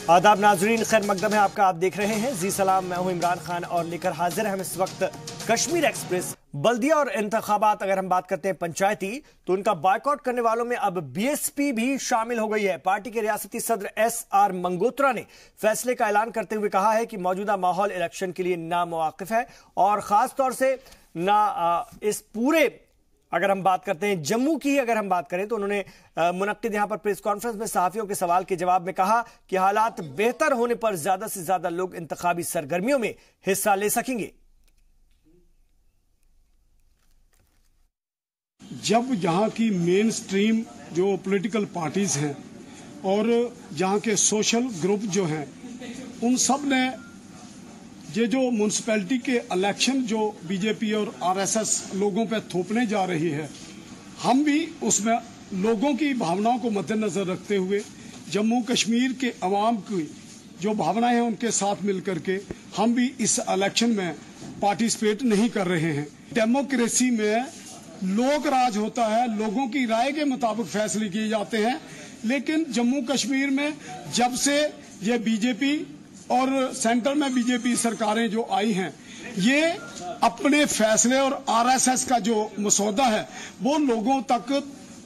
आदाब नाजरीन, खैर मकदम है आपका। आप देख रहे हैं जी सलाम। मैं हूं इमरान खान और लेकर हाजिर हैं हम इस वक्त कश्मीर एक्सप्रेस। बल्दिया और इंतखाबात, अगर हम बात करते हैं पंचायती, तो उनका बायकॉट करने वालों में अब बीएसपी भी शामिल हो गई है। पार्टी के रियासती सदर एसआर मंगोत्रा ने फैसले का ऐलान करते हुए कहा है कि मौजूदा माहौल इलेक्शन के लिए नामुवाकिफ है और खास तौर से ना इस पूरे, अगर हम बात करते हैं जम्मू की, अगर हम बात करें तो उन्होंने मुनक्किद यहां पर प्रेस कॉन्फ्रेंस में सहाफियों के सवाल के जवाब में कहा कि हालात बेहतर होने पर ज्यादा से ज्यादा लोग इंतखाबी सरगर्मियों में हिस्सा ले सकेंगे। जब यहाँ की मेन स्ट्रीम जो पॉलिटिकल पार्टीज हैं और जहाँ के सोशल ग्रुप जो हैं, उन सब ने ये जो म्यूनसिपैलिटी के इलेक्शन जो बीजेपी और आरएसएस लोगों पे थोपने जा रही है, हम भी उसमें लोगों की भावनाओं को मद्देनजर रखते हुए जम्मू कश्मीर के अवाम की जो भावनाएं हैं उनके साथ मिलकर के हम भी इस इलेक्शन में पार्टिसिपेट नहीं कर रहे हैं। डेमोक्रेसी में लोक राज होता है, लोगों की राय के मुताबिक फैसले किए जाते हैं, लेकिन जम्मू कश्मीर में जब से ये बीजेपी और सेंटर में बीजेपी सरकारें जो आई हैं, ये अपने फैसले और आरएसएस का जो मसौदा है वो लोगों तक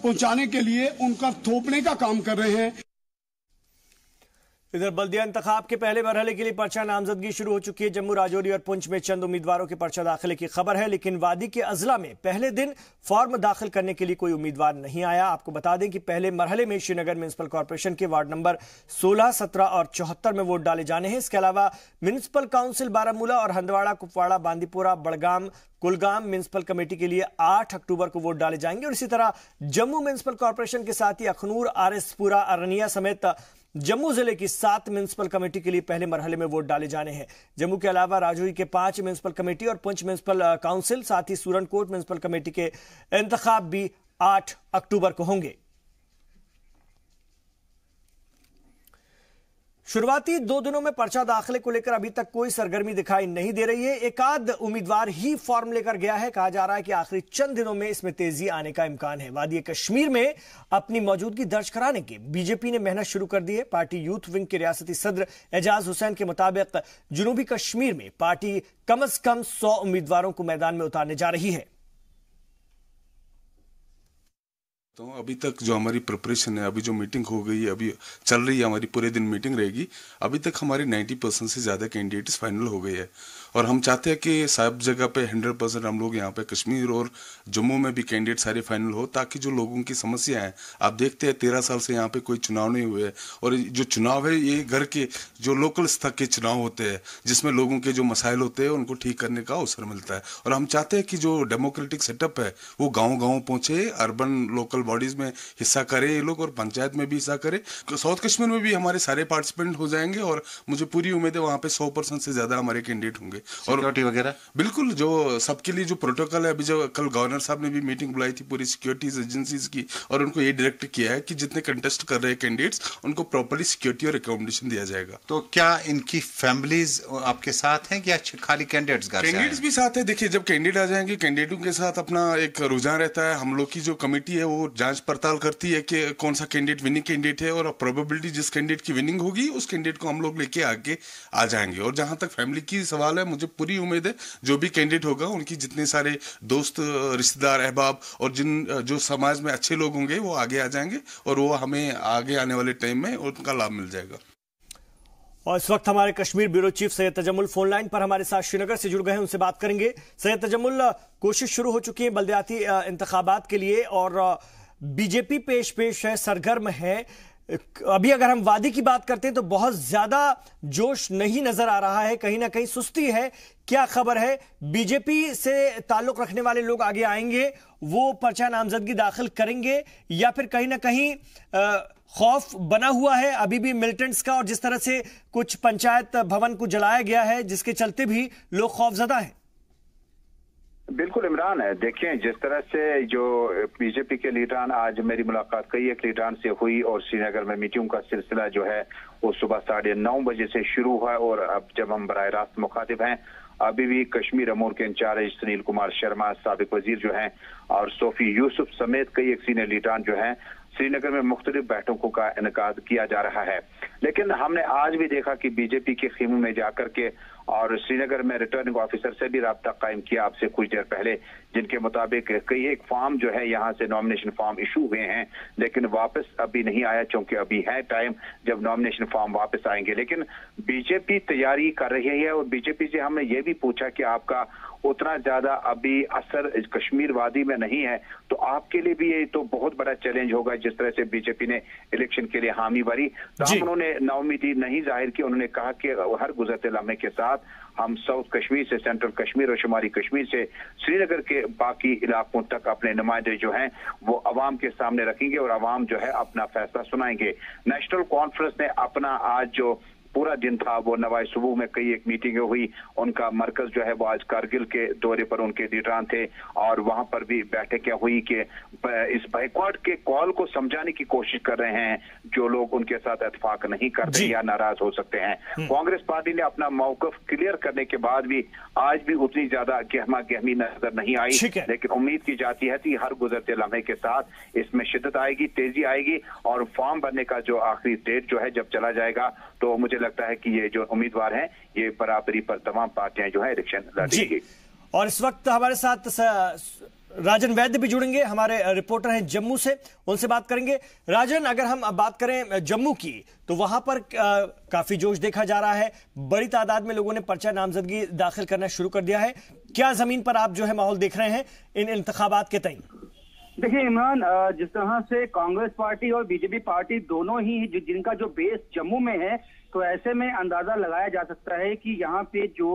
पहुंचाने के लिए उनका थोपने का काम कर रहे हैं। इधर बल्दिया इंतखाब के पहले मरहले के लिए पर्चा नामजदगी शुरू हो चुकी है। जम्मू, राजौरी और पुंछ में चंद उम्मीदवारों के पर्चा दाखिले की खबर है, लेकिन वादी के अजला में पहले दिन फॉर्म दाखिल करने के लिए कोई उम्मीदवार नहीं आया। आपको बता दें कि पहले मरहले में श्रीनगर म्युनिसिपल कॉर्पोरेशन के वार्ड नंबर 16, 17 और 74 में वोट डाले जाने हैं। इसके अलावा म्युनिसिपल काउंसिल बारामूला और हंदवाड़ा, कुपवाड़ा, बांदीपुरा, बड़गाम, कुलगाम म्युनिसिपल कमेटी के लिए 8 अक्टूबर को वोट डाले जाएंगे और इसी तरह जम्मू म्युनिसिपल कॉर्पोरेशन के साथ ही अखनूर, आरएसपुरा, अरनिया समेत जम्मू जिले की 7 म्युनिसिपल कमेटी के लिए पहले मरहले में वोट डाले जाने हैं। जम्मू के अलावा राजौरी के 5 म्युनिसिपल कमेटी और पुंछ म्युनिसिपल काउंसिल, साथ ही सूरनकोट म्युनिसिपल कमेटी के इंतखाब भी 8 अक्टूबर को होंगे। शुरुआती 2 दिनों में पर्चा दाखिले को लेकर अभी तक कोई सरगर्मी दिखाई नहीं दे रही है। एक आध उम्मीदवार ही फॉर्म लेकर गया है। कहा जा रहा है कि आखिरी चंद दिनों में इसमें तेजी आने का इम्कान है। वादी कश्मीर में अपनी मौजूदगी दर्ज कराने की बीजेपी ने मेहनत शुरू कर दी है। पार्टी यूथ विंग के रियासती सदर एजाज हुसैन के मुताबिक जुनूबी कश्मीर में पार्टी कम से कम 100 उम्मीदवारों को मैदान में उतारने जा रही है। तो अभी तक जो हमारी प्रिपरेशन है, अभी जो मीटिंग हो गई है, अभी चल रही है, हमारी पूरे दिन मीटिंग रहेगी। अभी तक हमारे 90% से ज़्यादा कैंडिडेट्स फाइनल हो गए हैं और हम चाहते हैं कि सब जगह पे 100% हम लोग यहाँ पे कश्मीर और जम्मू में भी कैंडिडेट सारे फाइनल हो, ताकि जो लोगों की समस्या है, आप देखते हैं 13 साल से यहाँ पे कोई चुनाव नहीं हुए और जो चुनाव है ये घर के जो लोकल स्तर के चुनाव होते हैं, जिसमें लोगों के जो मसाइल होते हैं उनको ठीक करने का अवसर मिलता है। और हम चाहते हैं कि जो डेमोक्रेटिक सेटअप है वो गाँव पहुँचे, अर्बन लोकल बॉडीज में हिस्सा करे ये लोग और पंचायत में भी हिस्सा करे। साउथ कश्मीर में भी हमारे सारे पार्टिसिपेंट हो जाएंगे और मुझे पूरी उम्मीद है वहाँ पे 100% से ज्यादा हमारे कैंडिडेट होंगे। और सिक्योरिटी वगैरह बिल्कुल जो सबके लिए जो प्रोटोकॉल है, अभी जो कल गवर्नर साहब ने भी मीटिंग बुलाई थी पूरी सिक्योरिटीज एजेंसीज की और उनको ये डायरेक्ट किया है कि जितने कंटेस्ट कर रहे हैं कैंडिडेट्स उनको प्रॉपर्ली सिक्योरिटी और अकोमोडेशन दिया जाएगा। तो क्या इनकी फैमिलीज आपके साथ हैं या खाली कैंडिडेट्स? कैंडिडेट्स भी साथ है। देखिए, जब कैंडिडेट आ जाएंगे, कैंडिडेटों के साथ अपना एक रुझान रहता है। हम लोग की जो कमेटी है वो जांच पड़ताल करती है कि कौन सा कैंडिडेट विनिंग कैंडिडेट है और प्रोबेबिलिटी जिस कैंडिडेट की विनिंग होगी उस कैंडिडेट को हम लोग लेके आगे आ जाएंगे। और जहां तक फैमिली की सवाल है, मुझे पूरी उम्मीद है जो भी कैंडिडेट होगा उनकी जितने सारे दोस्त, रिश्तेदार, अहबाब और जो समाज में अच्छे लोग होंगे वो आगे आ जाएंगे और वो हमें आगे आने वाले टाइम में उनका लाभ मिल जाएगा। और इस वक्त हमारे Kashmir bureau chief Syed Tajammul phone line पर हमारे साथ श्रीनगर से जुड़ गए हैं, उनसे बात करेंगे। सैयद तजम्मुल, कोशिश शुरू हो चुकी है बल्दियाती इंतखाबात के लिए और बीजेपी पेश है, सरगर्म है। अभी अगर हम वादी की बात करते हैं तो बहुत ज्यादा जोश नहीं नजर आ रहा है, कहीं ना कहीं सुस्ती है। क्या खबर है, बीजेपी से ताल्लुक रखने वाले लोग आगे आएंगे, वो पर्चा नामजदगी दाखिल करेंगे या फिर कहीं ना कहीं खौफ बना हुआ है अभी भी मिलिटेंट्स का और जिस तरह से कुछ पंचायत भवन को जलाया गया है जिसके चलते भी लोग खौफजदा हैं? बिल्कुल इमरान है। देखें, जिस तरह से जो बीजेपी के लीडरान, आज मेरी मुलाकात कई एक लीडरान से हुई और श्रीनगर में मीटिंग का सिलसिला जो है वो सुबह 9:30 बजे से शुरू हुआ और अब जब हम बराह रास्त मुखातिब हैं, अभी भी कश्मीर अमूर के इंचार्ज सुनील कुमार शर्मा, साबिक वजीर जो हैं, और सोफी यूसुफ समेत कई एक सीनियर लीडरान जो हैं श्रीनगर में मुख्तलिफ बैठकों का इनेकाद किया जा रहा है। लेकिन हमने आज भी देखा कि बीजेपी के खीमों में जाकर के और श्रीनगर में रिटर्निंग ऑफिसर से भी राब्ता कायम किया आपसे कुछ देर पहले, जिनके मुताबिक कई एक फॉर्म जो है यहाँ से नॉमिनेशन फॉर्म इशू हुए हैं, लेकिन वापस अभी नहीं आया, क्योंकि अभी है टाइम जब नॉमिनेशन फॉर्म वापस आएंगे। लेकिन बीजेपी तैयारी कर रही है और बीजेपी से हमने ये भी पूछा कि आपका उतना ज्यादा अभी असर कश्मीर वादी में नहीं है, तो आपके लिए भी ये तो बहुत बड़ा चैलेंज होगा जिस तरह से बीजेपी ने इलेक्शन के लिए हामी भरी। तो उन्होंने नाउमीदी नहीं जाहिर की। उन्होंने कहा कि हर गुजरते लम्हे के साथ हम साउथ कश्मीर से सेंट्रल कश्मीर और शुमारी कश्मीर से श्रीनगर के बाकी इलाकों तक अपने नुमाइंदे जो हैं वो अवाम के सामने रखेंगे और अवाम जो है अपना फैसला सुनाएंगे। नेशनल कॉन्फ्रेंस ने अपना आज जो पूरा दिन था वो नवाई सुबह में कई एक मीटिंगें हुई। उनका मरकज जो है वो आज कारगिल के दौरे पर उनके लीडरान थे और वहां पर भी बैठकें हुई कि इस बाइकॉट के कॉल को समझाने की कोशिश कर रहे हैं जो लोग उनके साथ इत्तेफाक नहीं करते या नाराज हो सकते हैं। कांग्रेस पार्टी ने अपना मौकफ क्लियर करने के बाद भी आज भी उतनी ज्यादा गहमा गहमी नजर नहीं आई, लेकिन उम्मीद की जाती है कि हर गुजरते लम्हे के साथ इसमें शिद्दत आएगी, तेजी आएगी और फॉर्म भरने का जो आखिरी डेट जो है जब चला जाएगा तो मुझे लगता है कि ये जो उम्मीदवार हैं ये बराबरी पर तमाम पार्टियां जो है इलेक्शन लड़ेंगी। और इस वक्त हमारे साथ राजन वैद्य भी जुड़ेंगे, हमारे रिपोर्टर हैं जम्मू से, उनसे बात करेंगे। राजन, अगर हम बात करें जम्मू की तो वहां पर काफी जोश देखा जा रहा है, बड़ी तादाद में लोगों ने पर्चा नामजदगी दाखिल करना शुरू कर दिया है। क्या जमीन पर आप जो है माहौल देख रहे हैं इन इंतखाबात के तय? देखिए इमरान, जिस तरह से कांग्रेस पार्टी और बीजेपी पार्टी दोनों ही जिनका जो बेस जम्मू में है, तो ऐसे में अंदाजा लगाया जा सकता है कि यहाँ पे जो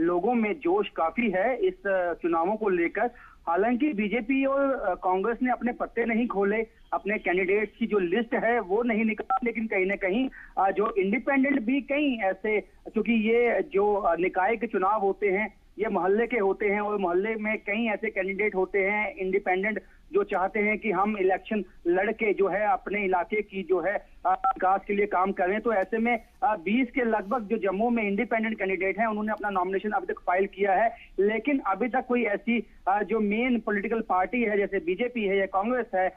लोगों में जोश काफी है इस चुनावों को लेकर। हालांकि बीजेपी और कांग्रेस ने अपने पत्ते नहीं खोले, अपने कैंडिडेट्स की जो लिस्ट है वो नहीं निकाली, लेकिन कहीं ना कहीं जो इंडिपेंडेंट भी कई ऐसे, क्योंकि ये जो निकाय के चुनाव होते हैं ये मोहल्ले के होते हैं और मोहल्ले में कई ऐसे कैंडिडेट होते हैं इंडिपेंडेंट जो चाहते हैं कि हम इलेक्शन लड़के जो है अपने इलाके की जो है विकास के लिए काम करें। तो ऐसे में 20 के लगभग जो जम्मू में इंडिपेंडेंट कैंडिडेट हैं उन्होंने अपना नॉमिनेशन अभी तक फाइल किया है, लेकिन अभी तक कोई ऐसी जो मेन पॉलिटिकल पार्टी है जैसे बीजेपी है या कांग्रेस है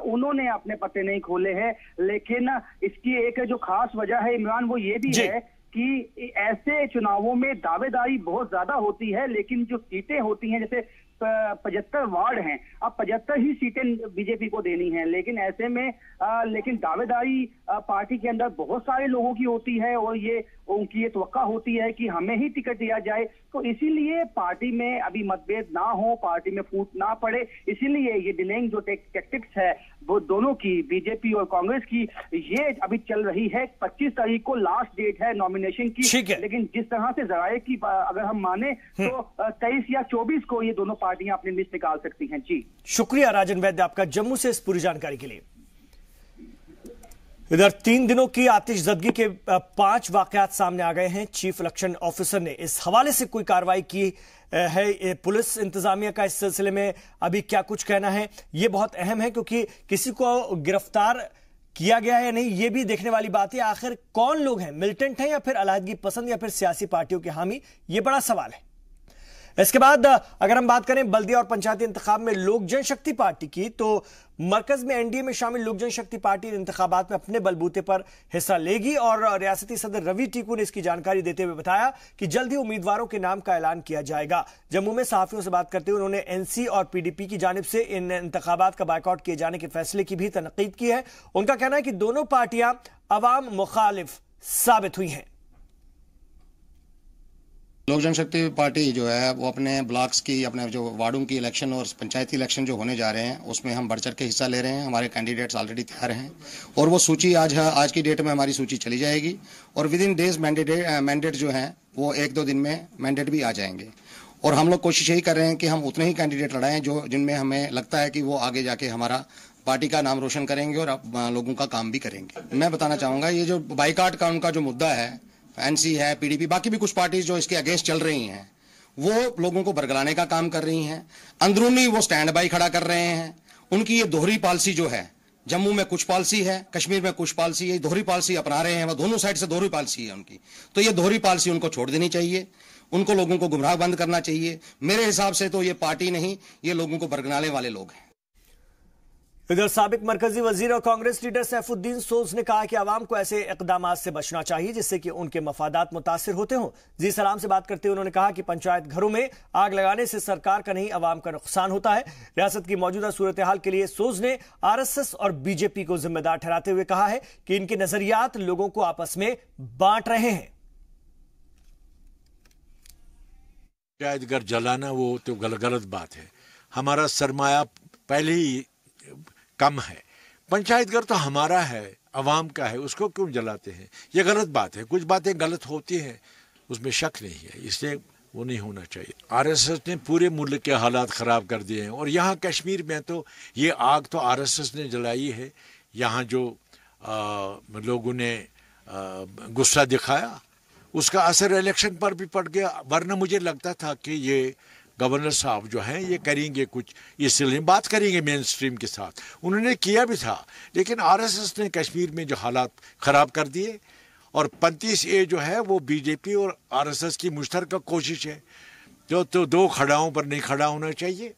उन्होंने अपने पत्ते नहीं खोले हैं। लेकिन इसकी एक जो खास वजह है इमरान वो ये भी है कि ऐसे चुनावों में दावेदारी बहुत ज्यादा होती है, लेकिन जो सीटें होती हैं जैसे 75 वार्ड हैं, अब 75 ही सीटें बीजेपी को देनी है, लेकिन ऐसे में लेकिन दावेदारी पार्टी के अंदर बहुत सारे लोगों की होती है और ये उनकी ये तवक्का होती है कि हमें ही टिकट दिया जाए। तो इसीलिए पार्टी में अभी मतभेद ना हो, पार्टी में फूट ना पड़े, इसीलिए ये डिलेइंग जो टैक्टिक्स है वो दोनों की, बीजेपी और कांग्रेस की, ये अभी चल रही है। 25 तारीख को लास्ट डेट है नॉमिनेशन की, लेकिन जिस तरह से जराये की अगर हम माने तो 23 या 24 को ये दोनों पार्टियां अपनी लिस्ट निकाल सकती हैं। जी शुक्रिया राजन वैद्य आपका जम्मू से इस पूरी जानकारी के लिए। इधर 3 दिनों की आतिशजदगी के 5 वाकयात सामने आ गए हैं। चीफ इलेक्शन ऑफिसर ने इस हवाले से कोई कार्रवाई की है? पुलिस इंतजामिया का इस सिलसिले में अभी क्या कुछ कहना है, यह बहुत अहम है, क्योंकि किसी को गिरफ्तार किया गया है या नहीं ये भी देखने वाली बात है। आखिर कौन लोग हैं, मिलिटेंट हैं या फिर अलहदगी पसंद या फिर सियासी पार्टियों के हामी, यह बड़ा सवाल है। इसके बाद अगर हम बात करें बल्दिया और पंचायती इंतखाब में लोक जनशक्ति पार्टी की, तो मरकज में एनडीए में शामिल लोक जनशक्ति पार्टी इन इंतखाबात में अपने बलबूते पर हिस्सा लेगी और रियासती सदर रवि टीकू ने इसकी जानकारी देते हुए बताया कि जल्द ही उम्मीदवारों के नाम का ऐलान किया जाएगा। जम्मू में सहाफियों से बात करते हुए उन्होंने एनसी और पीडीपी की जानिब से इन इंतखाबात का बायकॉट किए जाने के फैसले की भी तनकीद की है। उनका कहना है कि दोनों पार्टियां अवाम मुखालिफ साबित हुई हैं। लोक जनशक्ति पार्टी जो है वो अपने ब्लॉक्स की, अपने जो वार्डों की इलेक्शन और पंचायती इलेक्शन जो होने जा रहे हैं उसमें हम बढ़ चढ़ के हिस्सा ले रहे हैं। हमारे कैंडिडेट्स ऑलरेडी तैयार हैं और वो सूची आज की डेट में हमारी सूची चली जाएगी और विद इन डेज मैंडेट जो हैं वो 1-2 दिन में मैंडेट भी आ जाएंगे। और हम लोग कोशिश यही कर रहे हैं कि हम उतने ही कैंडिडेट लड़ाएं जो जिनमें हमें लगता है कि वो आगे जाके हमारा पार्टी का नाम रोशन करेंगे और लोगों का काम भी करेंगे। मैं बताना चाहूँगा ये जो बाइकॉट का उनका जो मुद्दा है, एनसी है, पीडीपी, बाकी भी कुछ पार्टीज जो इसके अगेंस्ट चल रही हैं वो लोगों को बरगलाने का काम कर रही हैं। अंदरूनी वो स्टैंड बाई खड़ा कर रहे हैं। उनकी ये दोहरी पॉलिसी जो है, जम्मू में कुछ पॉलिसी है, कश्मीर में कुछ पॉलिसी है, दोहरी पॉलिसी अपना रहे हैं। वो दोनों साइड से दोहरी पॉलिसी है उनकी, तो ये दोहरी पॉलिसी उनको छोड़ देनी चाहिए। उनको लोगों को गुमराह बंद करना चाहिए। मेरे हिसाब से तो ये पार्टी नहीं, ये लोगों को बरगलाने वाले लोग हैं। इधर साबिक मरकजी वजीर और कांग्रेस लीडर सैफुद्दीन सोज ने कहा कि आवाम को ऐसे इकदामात से बचना चाहिए जिससे कि उनके मफादात मुतासिर होते हों। जी सलाम से बात करते हुए उन्होंने कहा कि पंचायत घरों में आग लगाने से सरकार का नहीं आवाम का नुकसान होता है। रियासत की मौजूदा सूरत हाल के लिए सोज ने आरएसएस और बीजेपी को जिम्मेदार ठहराते हुए कहा है कि इनके नजरियात लोगों को आपस में बांट रहे हैं। पंचायत घर जलाना वो तो गलत बात है। हमारा सरमाया पहले ही कम है। पंचायत घर तो हमारा है, अवाम का है, उसको क्यों जलाते हैं? ये गलत बात है। कुछ बातें गलत होती हैं, उसमें शक नहीं है, इसलिए वो नहीं होना चाहिए। आरएसएस ने पूरे मुल्क के हालात ख़राब कर दिए हैं और यहाँ कश्मीर में तो ये आग तो आरएसएस ने जलाई है। यहाँ जो लोगों ने गुस्सा दिखाया उसका असर इलेक्शन पर भी पड़ गया। वरना मुझे लगता था कि ये गवर्नर साहब जो हैं ये करेंगे कुछ, इसलिए बात करेंगे मेन स्ट्रीम के साथ। उन्होंने किया भी था, लेकिन आरएसएस ने कश्मीर में जो हालात ख़राब कर दिए। और 35A जो है वो बीजेपी और आरएसएस की मुश्तरका कोशिश है, जो तो दो खड़ाओं पर नहीं खड़ा होना चाहिए।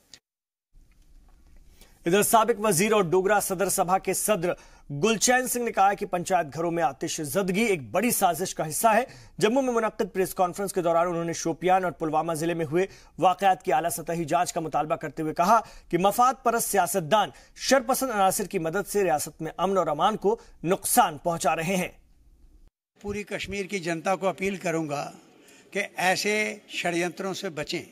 इधर साबिक वजीर और डोगरा सदर सभा के सदर गुलचैन सिंह ने कहा कि पंचायत घरों में आतिशज़दगी एक बड़ी साजिश का हिस्सा है। जम्मू में मुनक्किद प्रेस कॉन्फ्रेंस के दौरान उन्होंने शोपियान और पुलवामा जिले में हुए वाकयात की आला सतही जांच का मुतालबा करते हुए कहा कि मफाद परस्त सियासतदान शरपसंद अनासिर की मदद से रियासत में अमन और अमान को नुकसान पहुंचा रहे हैं। पूरी कश्मीर की जनता को अपील करूंगा कि ऐसे षड्यंत्रों से बचें।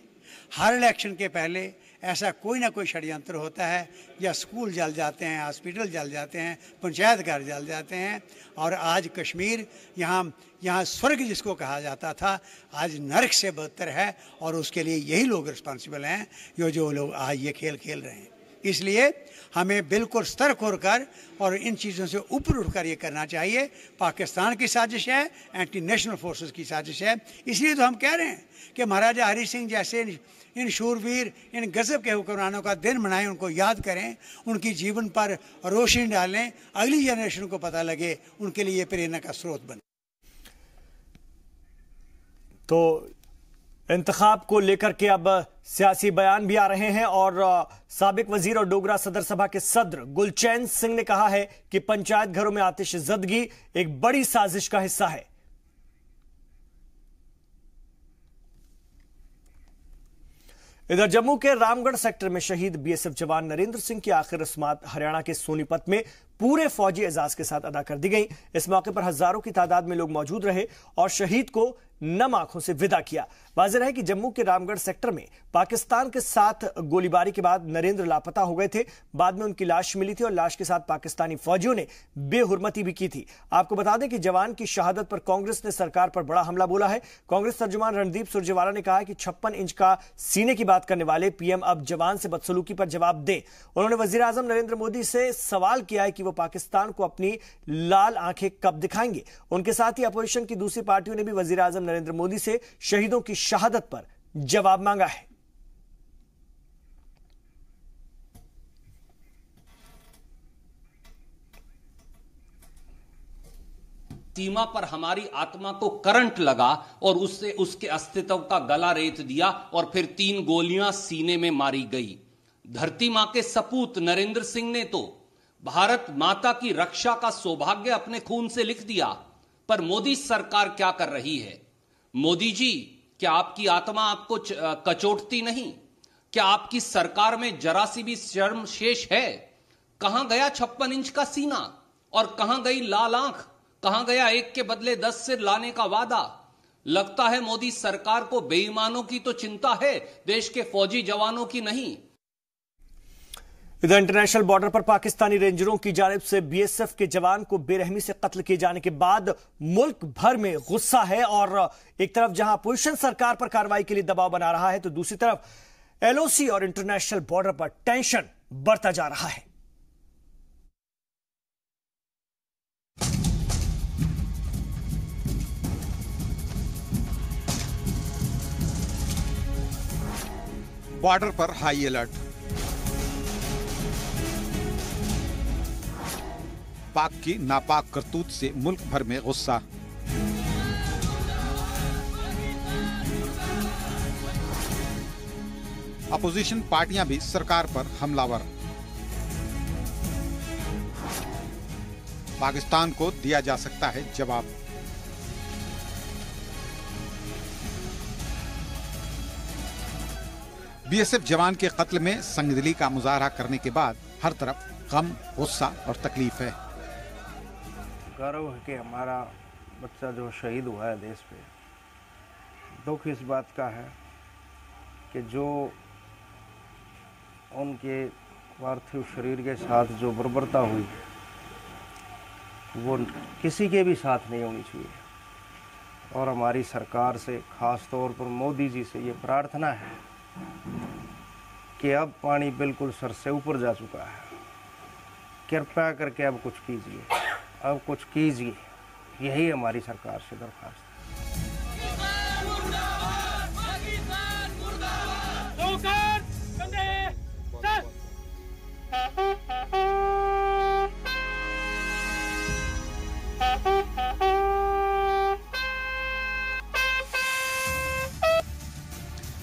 हर इलेक्शन के पहले ऐसा कोई ना कोई षड्यंत्र होता है, या स्कूल जल जाते हैं, हॉस्पिटल जल जाते हैं, पंचायत घर जल जाते हैं। और आज कश्मीर यहाँ स्वर्ग जिसको कहा जाता था आज नरक से बदतर है, और उसके लिए यही लोग रिस्पॉन्सिबल हैं जो लोग आज ये खेल खेल रहे हैं। इसलिए हमें बिल्कुल सतर्क होकर और इन चीज़ों से ऊपर उठकर ये करना चाहिए। पाकिस्तान की साजिश है, एंटी नेशनल फोर्सेस की साजिश है। इसलिए तो हम कह रहे हैं कि महाराजा हरि सिंह जैसे इन शूरवीर, इन गजब के हुक्मरानों का दिन मनाएं, उनको याद करें, उनकी जीवन पर रोशनी डालें, अगली जनरेशन को पता लगे, उनके लिए प्रेरणा का स्रोत बने। तो इंतखाब को लेकर के अब सियासी बयान भी आ रहे हैं और साबिक वजीर और डोगरा सदर सभा के सदर गुलचैन सिंह ने कहा है कि पंचायत घरों में आतिशज़दगी एक बड़ी साजिश का हिस्सा है। इधर जम्मू के रामगढ़ सेक्टर में शहीद बीएसएफ जवान नरेंद्र सिंह की आखिरी रस्मात हरियाणा के सोनीपत में पूरे फौजी एजाज के साथ अदा कर दी गई। इस मौके पर हजारों की तादाद में लोग मौजूद रहे और शहीद को नम आंखों से विदा किया। वाज़ेह है कि जम्मू के रामगढ़ सेक्टर में पाकिस्तान के साथ गोलीबारी के बाद नरेंद्र लापता हो गए थे। बाद में उनकी लाश मिली थी और लाश के साथ पाकिस्तानी फौजियों ने बेहुरमती भी की थी। आपको बता दें कि जवान की शहादत पर कांग्रेस ने सरकार पर बड़ा हमला बोला है। कांग्रेस तर्जुमान रणदीप सुरजेवाला ने कहा है कि 56 इंच का सीने की बात करने वाले पीएम अब जवान से बदसलूकी पर जवाब दें। उन्होंने वजीर आजम नरेंद्र मोदी से सवाल किया है कि वो पाकिस्तान को अपनी लाल आंखें कब दिखाएंगे। उनके साथ ही अपोजिशन की दूसरी पार्टियों ने भी वजीर आजम नरेंद्र मोदी से शहीदों की शहादत पर जवाब मांगा है। सीमा पर हमारी आत्मा को करंट लगा और उससे उसके अस्तित्व का गला रेत दिया और फिर 3 गोलियां सीने में मारी गई। धरती मां के सपूत नरेंद्र सिंह ने तो भारत माता की रक्षा का सौभाग्य अपने खून से लिख दिया। पर मोदी सरकार क्या कर रही है? मोदी जी, क्या आपकी आत्मा आपको कचोटती नहीं? क्या आपकी सरकार में जरा सी भी शर्म शेष है? कहां गया 56 इंच का सीना और कहां गई लाल आंख? कहां गया 1 के बदले 10 सिर लाने का वादा? लगता है मोदी सरकार को बेईमानों की तो चिंता है, देश के फौजी जवानों की नहीं। इधर इंटरनेशनल बॉर्डर पर पाकिस्तानी रेंजरों की जानिब से बीएसएफ के जवान को बेरहमी से कत्ल किए जाने के बाद मुल्क भर में गुस्सा है और एक तरफ जहां अपोजिशन सरकार पर कार्रवाई के लिए दबाव बना रहा है तो दूसरी तरफ एलओसी और इंटरनेशनल बॉर्डर पर टेंशन बढ़ता जा रहा है। बॉर्डर पर हाई अलर्ट। पाक की नापाक करतूत से मुल्क भर में गुस्सा। अपोजिशन पार्टियां भी सरकार पर हमलावर। पाकिस्तान को दिया जा सकता है जवाब। बीएसएफ जवान के कत्ल में संगदिली का मुजाहरा करने के बाद हर तरफ गम, गुस्सा और तकलीफ है। गर्व है कि हमारा बच्चा जो शहीद हुआ है देश पे। दुख इस बात का है कि जो उनके पार्थिव शरीर के साथ जो बर्बरता हुई वो किसी के भी साथ नहीं होनी चाहिए। और हमारी सरकार से, ख़ास तौर पर मोदी जी से ये प्रार्थना है कि अब पानी बिल्कुल सर से ऊपर जा चुका है, कृपया करके अब कुछ कीजिए, अब कुछ कीजिए, यही हमारी सरकार से दरख्वास्त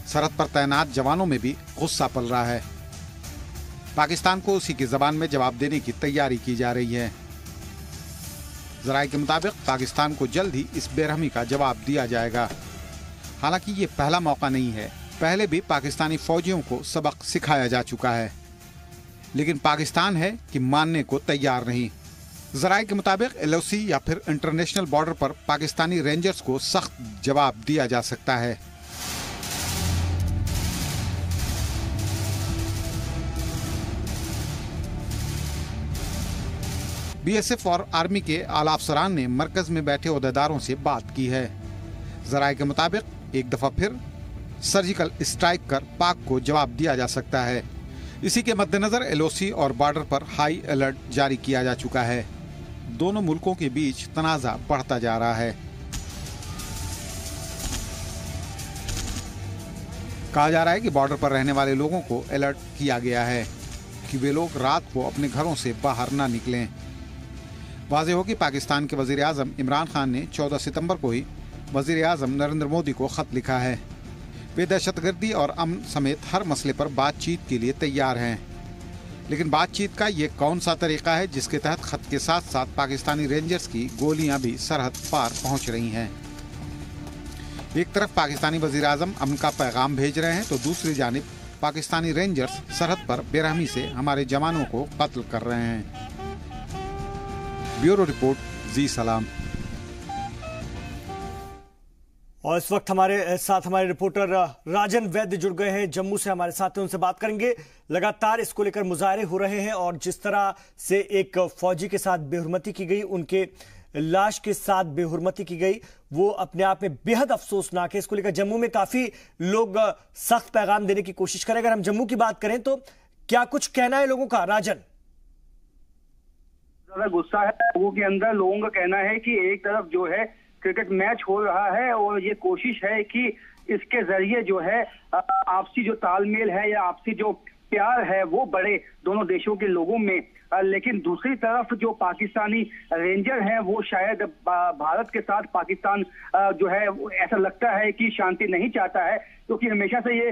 सरहद पर तैनात जवानों में भी गुस्सा पल रहा है। पाकिस्तान को उसी की जबान में जवाब देने की तैयारी की जा रही है। जराये के मुताबिक पाकिस्तान को जल्द ही इस बेरहमी का जवाब दिया जाएगा। हालांकि ये पहला मौका नहीं है, पहले भी पाकिस्तानी फौजियों को सबक सिखाया जा चुका है, लेकिन पाकिस्तान है कि मानने को तैयार नहीं। जराये के मुताबिक LOC या फिर इंटरनेशनल बॉर्डर पर पाकिस्तानी रेंजर्स को सख्त जवाब दिया जा सकता है। बीएसएफ और आर्मी के आला अफसरान ने मरकज में बैठे ओहदेदारों से बात की है। जराये के मुताबिक एक दफा फिर सर्जिकल स्ट्राइक कर पाक को जवाब दिया जा सकता है। इसी के मद्देनजर LOC और बॉर्डर पर हाई अलर्ट जारी किया जा चुका है। दोनों मुल्कों के बीच तनाज़ा बढ़ता जा रहा है। कहा जा रहा है कि बॉर्डर पर रहने वाले लोगों को अलर्ट किया गया है कि वे लोग रात को अपने घरों से बाहर ना निकलें। वाज़ेह हो कि पाकिस्तान के वज़ीर आज़म इमरान खान ने 14 सितंबर को ही वज़ीर आज़म नरेंद्र मोदी को ख़त लिखा है। वे दहशतगर्दी और अमन समेत हर मसले पर बातचीत के लिए तैयार हैं, लेकिन बातचीत का ये कौन सा तरीका है जिसके तहत ख़त के साथ साथ पाकिस्तानी रेंजर्स की गोलियां भी सरहद पार पहुंच रही हैं। एक तरफ पाकिस्तानी वज़ीर आज़म अमन का पैगाम भेज रहे हैं तो दूसरी जानिब पाकिस्तानी रेंजर्स सरहद पर बेरहमी से हमारे जवानों को कत्ल कर रहे हैं। ब्यूरो रिपोर्ट, जी सलाम। और इस वक्त हमारे साथ हमारे रिपोर्टर राजन वैद्य जुड़ गए हैं जम्मू से, हमारे साथ हैं, उनसे बात करेंगे। लगातार इसको लेकर मुजाहरे हो रहे हैं और जिस तरह से एक फौजी के साथ बेहुरमती की गई, उनके लाश के साथ बेहुरमती की गई, वो अपने आप में बेहद अफसोसनाक है। इसको लेकर जम्मू में काफी लोग सख्त पैगाम देने की कोशिश करें। अगर हम जम्मू की बात करें तो क्या कुछ कहना है लोगों का, राजन? ज्यादा गुस्सा है लोगों के अंदर। लोगों का कहना है कि एक तरफ जो है क्रिकेट मैच हो रहा है और ये कोशिश है कि इसके जरिए जो है आपसी जो तालमेल है या आपसी जो प्यार है वो बढ़े दोनों देशों के लोगों में। लेकिन दूसरी तरफ जो पाकिस्तानी रेंजर हैं वो शायद भारत के साथ पाकिस्तान जो है ऐसा लगता है कि शांति नहीं चाहता है, क्योंकि हमेशा से ये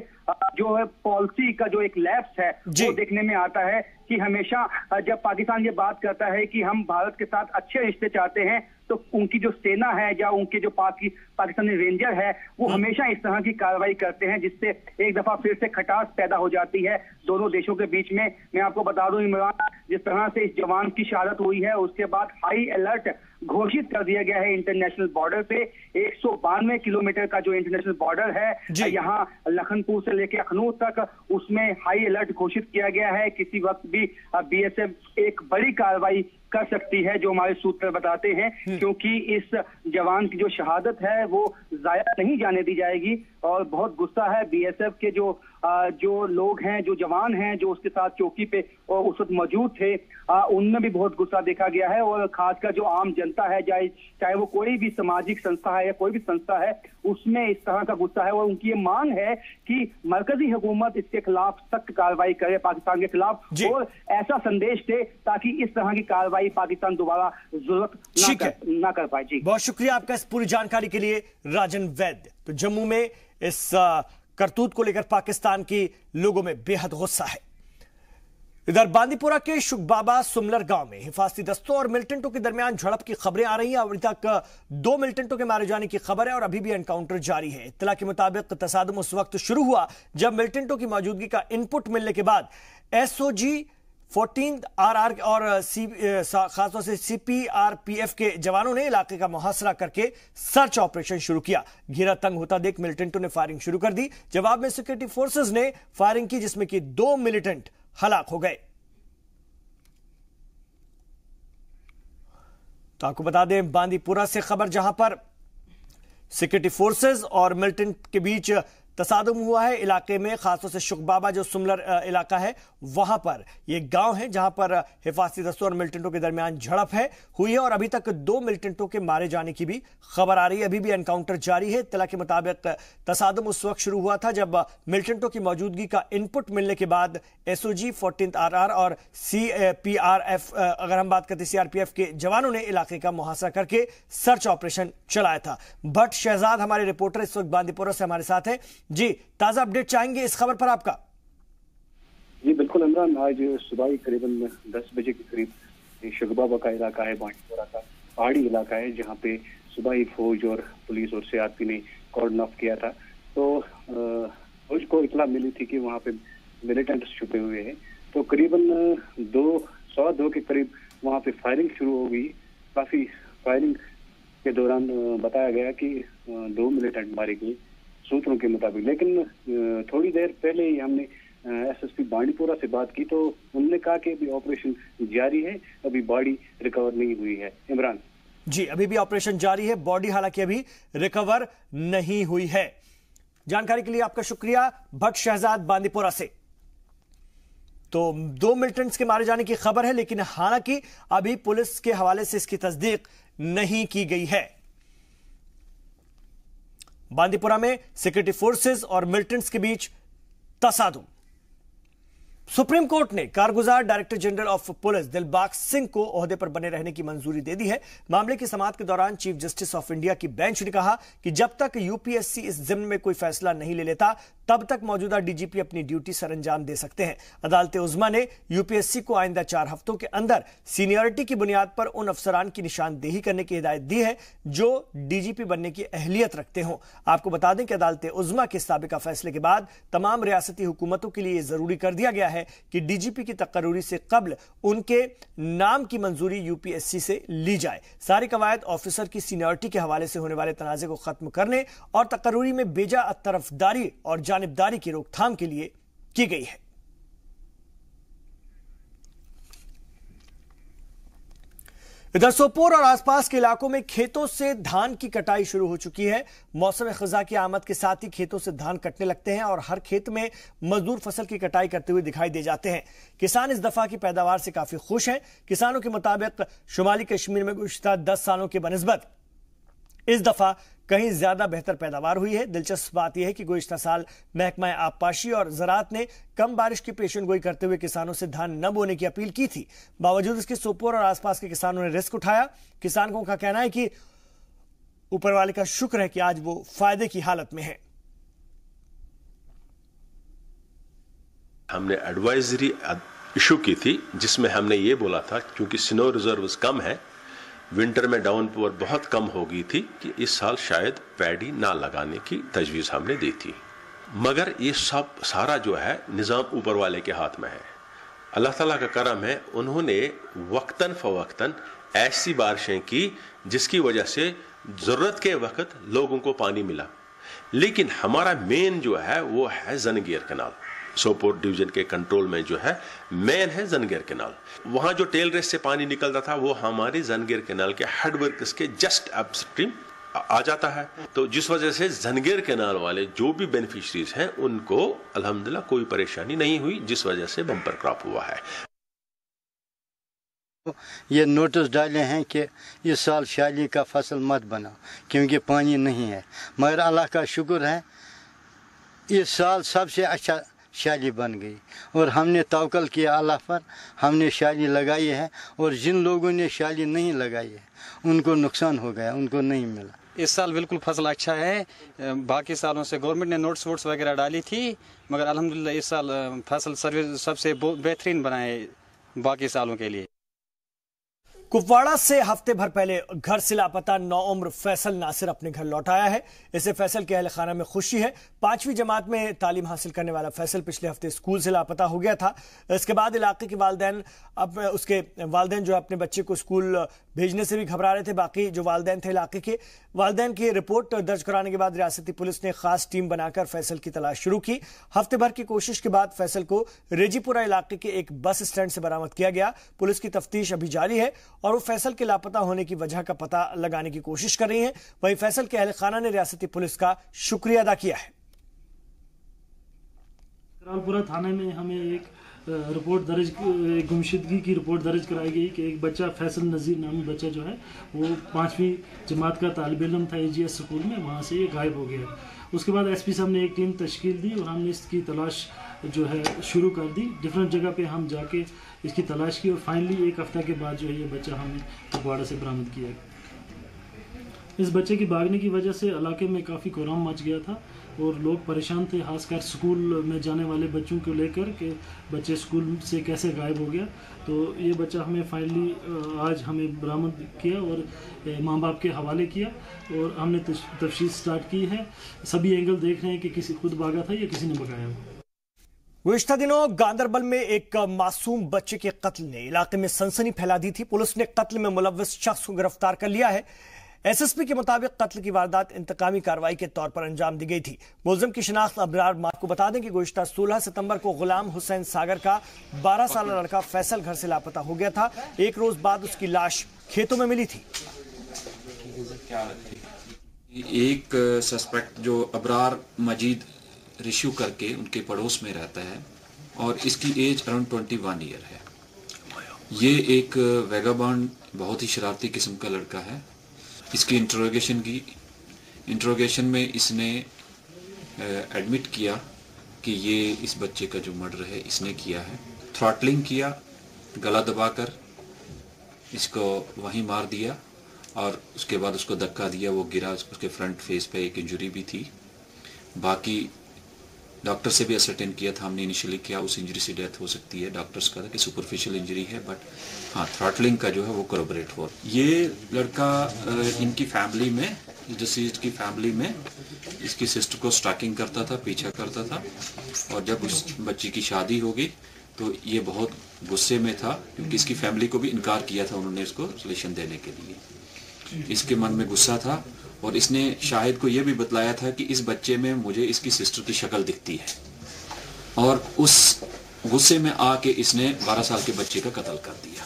जो है पॉलिसी का जो एक लैप्स है वो देखने में आता है कि हमेशा जब पाकिस्तान ये बात करता है कि हम भारत के साथ अच्छे रिश्ते चाहते हैं तो उनकी जो सेना है या उनके जो पाकिस्तानी रेंजर है वो हमेशा इस तरह की कार्रवाई करते हैं, जिससे एक दफा फिर से खटास पैदा हो जाती है दोनों देशों के बीच में। मैं आपको बता दूं इमरान, जिस तरह से इस जवान की शहादत हुई है उसके बाद हाई अलर्ट घोषित कर दिया गया है इंटरनेशनल बॉर्डर पे। 192 किलोमीटर का जो इंटरनेशनल बॉर्डर है यहाँ लखनपुर से लेकर अखनूर तक, उसमें हाई अलर्ट घोषित किया गया है। किसी वक्त भी बीएसएफ एक बड़ी कार्रवाई कर सकती है, जो हमारे सूत्र बताते हैं, क्योंकि इस जवान की जो शहादत है वो जाया नहीं जाने दी जाएगी। और बहुत गुस्सा है बीएसएफ के जो लोग हैं, जो जवान हैं, जो उसके साथ चौकी पे और उस वक्त मौजूद थे, उनमें भी बहुत गुस्सा देखा गया है। और खासकर जो आम जनता है, चाहे वो कोई भी सामाजिक संस्था है या कोई भी संस्था है, उसमें इस तरह का गुस्सा है। और उनकी ये मांग है कि मरकजी हुकूमत इसके खिलाफ सख्त कार्रवाई करे पाकिस्तान के खिलाफ, और ऐसा संदेश दे ताकि इस तरह की कार्रवाई पाकिस्तान दोबारा जरूरत ना कर पाए। जी बहुत शुक्रिया आपका इस पूरी जानकारी के लिए राजन वैद्य। तो जम्मू में इस करतूत को लेकर पाकिस्तान की लोगों में बेहद गुस्सा है। इधर बांदीपुरा के शुकबाबा सुमलर गांव में हिफाजती दस्तों और मिलिटेंटों के दरमियान झड़प की खबरें आ रही हैं। अभी तक 2 मिलिटेंटों के मारे जाने की खबर है और अभी भी एनकाउंटर जारी है। इत्तला के मुताबिक तसादुम उस वक्त शुरू हुआ जब मिलिटेंटों की मौजूदगी का इनपुट मिलने के बाद SOG 14th RR और खासतौर से CPRPF के जवानों ने इलाके का मुहासरा करके सर्च ऑपरेशन शुरू किया। घेरा तंग होता देख मिलिटेंटों ने फायरिंग शुरू कर दी। जवाब में सिक्योरिटी फोर्सेस ने फायरिंग की, जिसमें कि 2 मिलिटेंट हलाक हो गए। तो आपको बता दें बांदीपुरा से खबर, जहां पर सिक्योरिटी फोर्सेस और मिलिटेंट के बीच तसादुम हुआ है इलाके में। खासतौर से शुकबाबा जो सुमलर इलाका है वहां पर यह गांव है जहां पर हिफाजती दस्तों और मिलिटेंटों के दरमियान झड़प हुई है और अभी तक 2 मिलिटेंटों के मारे जाने की भी खबर आ रही है। अभी भी एनकाउंटर जारी है। इत्तला के मुताबिक तसादुम उस वक्त शुरू हुआ था जब मिलिटेंटों की मौजूदगी का इनपुट मिलने के बाद SOG 14th RR और CPRF अगर हम बात करते CRPF के जवानों ने इलाके का मुहासरा करके सर्च ऑपरेशन चलाया था। भट्ट शहजाद हमारे रिपोर्टर इस वक्त बांदीपुरा से हमारे साथ हैं। जी, ताजा अपडेट चाहेंगे इस खबर पर आपका। जी बिल्कुल इमरान, आज सुबह करीबन 10 बजे के करीब शुकबाबा का इलाका है, बांदीपुरा का पहाड़ी इलाका है, जहां पे सुबह ही फौज और पुलिस और CRP ने कॉर्डन ऑफ किया था। तो फौज को इतला मिली थी कि वहां पे मिलिटेंट्स छुपे हुए हैं। तो करीबन 2:15 के करीब वहां पे फायरिंग शुरू हो गई। काफी फायरिंग के दौरान बताया गया कि 2 मिलिटेंट मारे गए सूत्रों के मुताबिक। लेकिन थोड़ी देर पहले ही हमने SSP बांदीपुरा से बात की तो उन्होंने कहा कि अभी ऑपरेशन जारी है, अभी बॉडी रिकवर नहीं हुई है। इमरान जी, अभी भी ऑपरेशन जारी है, बॉडी हालांकि अभी रिकवर नहीं हुई है। जानकारी के लिए आपका शुक्रिया भट्ट शहजाद बांदीपुरा से। तो 2 मिलिटेंट्स के मारे जाने की खबर है, लेकिन हालांकि अभी पुलिस के हवाले से इसकी तस्दीक नहीं की गई है। बांदीपुरा में सिक्योरिटी फोर्सेस और मिलिटेंट्स के बीच तसादुम। सुप्रीम कोर्ट ने कारगुजार director general of police Dilbag Singh को ओहदे पर बने रहने की मंजूरी दे दी है। मामले की समाअत के दौरान चीफ जस्टिस ऑफ इंडिया की बेंच ने कहा कि जब तक UPSC इस जिम्न में कोई फैसला नहीं ले लेता तब तक मौजूदा DGP अपनी ड्यूटी सरअंजाम दे सकते हैं। अदालत उज़्मा ने UPSC को आइंदा 4 हफ्तों के अंदर सीनियरिटी की बुनियाद पर उन अफसरान की निशानदेही करने की हिदायत दी है जो DGP बनने की अहलियत रखते हों। आपको बता दें कि अदालत उज़्मा के साबिका फैसले के बाद तमाम रियासती हुकूमतों के लिए जरूरी कर दिया गया है कि DGP की तकर्रूरी से कब्ल उनके नाम की मंजूरी UPSC से ली जाए। सारी कवायद ऑफिसर की सीनियरिटी के हवाले से होने वाले तनाज़े को खत्म करने और तकर्रूरी में बेजा तरफदारी और जानिबदारी की रोकथाम के लिए की गई है। इधर सोपोर और आसपास के इलाकों में खेतों से धान की कटाई शुरू हो चुकी है। मौसम खज़ा की आमद के साथ ही खेतों से धान कटने लगते हैं और हर खेत में मजदूर फसल की कटाई करते हुए दिखाई दे जाते हैं। किसान इस दफा की पैदावार से काफी खुश हैं। किसानों के मुताबिक शुमाली कश्मीर में गुज़िश्ता 10 सालों के बनिस्बत इस दफा कहीं ज्यादा बेहतर पैदावार हुई है। दिलचस्प बात यह है कि गुज़िश्ता साल महकमा आबपाशी और ज़राअत ने कम बारिश की पेशेनगोई करते हुए किसानों से धान न बोने की अपील की थी। बावजूद इसके सोपोर और आसपास के किसानों ने रिस्क उठाया। किसानों का कहना है कि ऊपर वाले का शुक्र है कि आज वो फायदे की हालत में है। हमने एडवाइजरी इशू की थी जिसमें हमने ये बोला था क्योंकि स्नो रिजर्व्स कम है, विंटर में डाउनपोर बहुत कम हो गई थी कि इस साल शायद पैडी ना लगाने की तजवीज़ हमने दी थी। मगर ये सब सारा जो है निज़ाम ऊपर वाले के हाथ में है। अल्लाह ताला का करम है, उन्होंने वक्तन फ़वक्तन ऐसी बारिशें की जिसकी वजह से ज़रूरत के वक्त लोगों को पानी मिला। लेकिन हमारा मेन जो है वो है जंगीर कैनाल। सोपोर डिवीजन के कंट्रोल में जो है मेन है जंगीर कैनाल। वहां जो टेल रेस से पानी निकलता था वो हमारे जंगीर कैनाल के हेडवर्क्स के जस्ट अपस्ट्रीम आ जाता है। तो जिस वजह से जंगीर कैनाल वाले जो भी बेनिफिशरीज हैं उनको अल्हम्दुलिल्लाह कोई परेशानी नहीं हुई, जिस वजह से बम्पर क्रॉप हुआ है। ये नोटिस डाले हैं कि इस साल शाली का फसल मत बना क्योंकि पानी नहीं है। मगर अल्लाह का शुक्र है इस साल सबसे अच्छा शादी बन गई और हमने तवक्कल किया अल्लाह पर, हमने शादी लगाई है और जिन लोगों ने शादी नहीं लगाई है उनको नुकसान हो गया, उनको नहीं मिला। इस साल बिल्कुल फसल अच्छा है। बाकी सालों से गवर्नमेंट ने नोट्स वोट्स वगैरह डाली थी, मगर अल्हम्दुलिल्लाह इस साल फसल सर्विस सबसे बेहतरीन बनाए बाकी सालों के लिए। कुपवाड़ा से हफ्ते भर पहले घर से लापता 9 उम्र फैसल नासिर अपने घर लौट आया है। इसे फैसल के अहल खाना में खुशी है। 5वीं जमात में तालीम हासिल करने वाला फैसल पिछले हफ्ते स्कूल से लापता हो गया था। इसके बाद इलाके के वालिदैन उसके वालिदैन जो अपने बच्चे को स्कूल भेजने से भी घबरा रहे थे। बाकी जो वालिदैन थे इलाके के वालिदैन की रिपोर्ट दर्ज कराने के बाद रियासती पुलिस ने खास टीम बनाकर फैसल की तलाश शुरू की। हफ्ते भर की कोशिश के बाद फैसल को रेजीपुरा इलाके के एक बस स्टैंड से बरामद किया गया। पुलिस की तफ्तीश अभी जारी है और वो फैसल के लापता होने की वजह का पता लगाने की कोशिश कर रही हैं। वहीं फैसल के अहल खाना ने रियासती पुलिस का शुक्रिया अदा किया है। करालपुरा थाने में हमें एक रिपोर्ट दर्ज, गुमशुदगी की रिपोर्ट दर्ज कराई गई कि एक बच्चा फैसल नज़ीर नामी बच्चा जो है वो 5वीं जमात का तालिब इल्म था AGS स्कूल में, वहाँ से ये गायब हो गया। उसके बाद SP साहब ने एक टीम तश्कील दी और हमने इसकी तलाश जो है शुरू कर दी। डिफरेंट जगह पे हम जाके इसकी तलाश की और फाइनली एक हफ्ते के बाद जो है ये बच्चा हमने कुपवाड़ा से बरामद किया। इस बच्चे की भागने की वजह से इलाके में काफ़ी कोहराम मच गया था और लोग परेशान थे, खासकर स्कूल में जाने वाले बच्चों को लेकर कि बच्चे स्कूल से कैसे गायब हो गया। तो ये बच्चा हमें फाइनली आज हमें बरामद किया और माँ बाप के हवाले किया और हमने तफ्तीश स्टार्ट की है। सभी एंगल देख रहे हैं कि किसी खुद भागा था या किसी ने भगाया। गुज़िश्ता दिनों गांदरबल में एक मासूम बच्चे के कत्ल ने इलाके में सनसनी फैला दी थी। पुलिस ने कत्ल में मुलव्वस शख्स को गिरफ्तार कर लिया है। SSP के मुताबिक कत्ल की वारदात इंतकामी कार्रवाई के तौर पर अंजाम दी गई थी। मुलजिम की शिनाख्त अबरार मार्क को बता दें कि गुज़िश्ता 16 सितंबर को गुलाम हुसैन सागर का 12 साल लड़का फैसल घर से लापता हो गया था। एक रोज बाद उसकी लाश खेतों में मिली थी। एक सस्पेक्ट जो अबरार मजीद रिशू करके उनके पड़ोस में रहता है और इसकी एज अराउंड 21 ईयर है। ये एक वेगाबॉन्ड बहुत ही शरारती किस्म का लड़का है। इसकी इंट्रोगेशन में इसने एडमिट किया कि ये इस बच्चे का जो मर्डर है इसने किया है। थ्रॉटलिंग किया, गला दबाकर इसको वहीं मार दिया और उसके बाद उसको धक्का दिया, वो गिरा, उसके फ्रंट फेस पे एक इंजरी भी थी। बाकी डॉक्टर से भी असरटेन किया था हमने इनिशियली क्या उस इंजरी से डेथ हो सकती है। डॉक्टर्स का था कि सुपरफिशियल इंजरी है, बट हाँ थ्रॉटलिंग का जो है वो कोरोबरेट हो। ये लड़का इनकी फैमिली में, डिसीज्ड की फैमिली में इसकी सिस्टर को स्टॉकिंग करता था, पीछा करता था और जब उस बच्ची की शादी हो गई तो ये बहुत गुस्से में था क्योंकि इसकी फैमिली को भी इनकार किया था उन्होंने इसको रिलेशन देने के लिए। इसके मन में गुस्सा था और इसने शाहिद को यह भी बतलाया था कि इस बच्चे में मुझे इसकी सिस्टर की शक्ल दिखती है और उस गुस्से में आके इसने 12 साल के बच्चे का कत्ल कर दिया।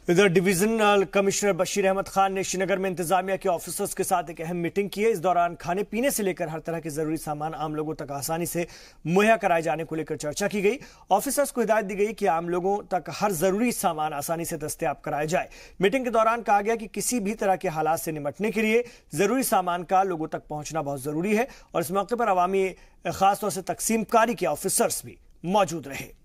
इधर डिवीजनल कमिश्नर बशीर अहमद खान ने श्रीनगर में इंतजामिया के ऑफिसर्स के साथ एक अहम मीटिंग की है। इस दौरान खाने पीने से लेकर हर तरह के जरूरी सामान आम लोगों तक आसानी से मुहैया कराए जाने को लेकर चर्चा की गई। ऑफिसर्स को हिदायत दी गई कि आम लोगों तक हर जरूरी सामान आसानी से दस्तयाब कराया जाए। मीटिंग के दौरान कहा गया कि किसी भी तरह के हालात से निपटने के लिए जरूरी सामान का लोगों तक पहुंचना बहुत जरूरी है और इस मौके पर अवामी खासतौर से तकसीमकारी के ऑफिसर्स भी मौजूद रहे।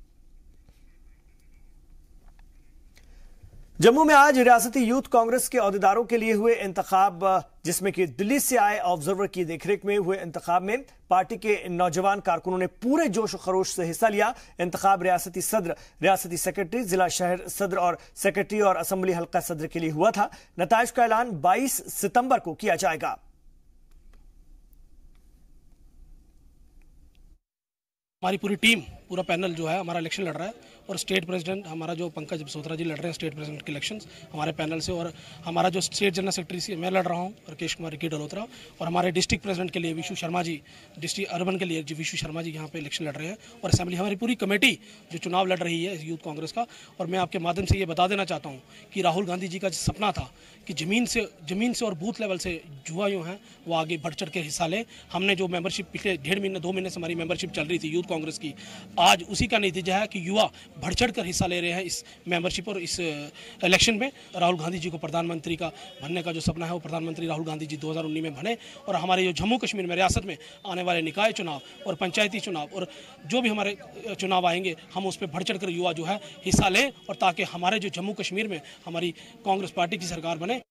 जम्मू में आज रियासती यूथ कांग्रेस के ओहदेदारों के लिए हुए इंतखाब, जिसमें कि दिल्ली से आए ऑब्जर्वर की देखरेख में हुए इंतखाब में पार्टी के नौजवान कारकुनों ने पूरे जोश खरोश से हिस्सा लिया। इंतखाब रियासती सदर, रियासती सेक्रेटरी, जिला शहर सदर और सेक्रेटरी और असेंबली हल्का सदर के लिए हुआ था। नताइज का ऐलान 22 सितंबर को किया जाएगा। हमारी पूरी टीम, पूरा पैनल जो है हमारा इलेक्शन लड़ रहा है और स्टेट प्रेसिडेंट हमारा जो पंकज बसोत्रा जी लड़ रहे हैं स्टेट प्रेसिडेंट के इलेक्शंस हमारे पैनल से, और हमारा जो स्टेट जनरल सेक्रेटरी से मैं लड़ रहा हूं राकेश कुमार रिकी डलोत्रा, और हमारे डिस्ट्रिक्ट प्रेसिडेंट के लिए विशु शर्मा जी, डिस्ट्रिक्ट अर्बन के लिए विशु शर्मा जी यहाँ पे इलेक्शन लड़ रहे हैं, और असेंबली हमारी पूरी कमेटी जो चुनाव लड़ रही है यूथ कांग्रेस का। और मैं आपके माध्यम से ये बता देना चाहता हूँ कि राहुल गांधी जी का जो सपना था कि ज़मीन से और बूथ लेवल से युवा जो हैं वो आगे बढ़ चढ़ के हिस्सा ले। हमने जो मेंबरशिप पिछले 1.5 महीने 2 महीने से हमारी मेंबरशिप चल रही थी यूथ कांग्रेस की, आज उसी का नतीजा है कि युवा बढ़ चढ़ कर हिस्सा ले रहे हैं इस मेंबरशिप और इस इलेक्शन में। राहुल गांधी जी को प्रधानमंत्री का बनने का जो सपना है वो प्रधानमंत्री राहुल गांधी जी 2019 में बने, और हमारे जो जम्मू कश्मीर में रियासत में आने वाले निकाय चुनाव और पंचायती चुनाव और जो भी हमारे चुनाव आएंगे हम उस पर बढ़ चढ़ कर युवा जो है हिस्सा लें, और ताकि हमारे जो जम्मू कश्मीर में हमारी कांग्रेस पार्टी की सरकार बने।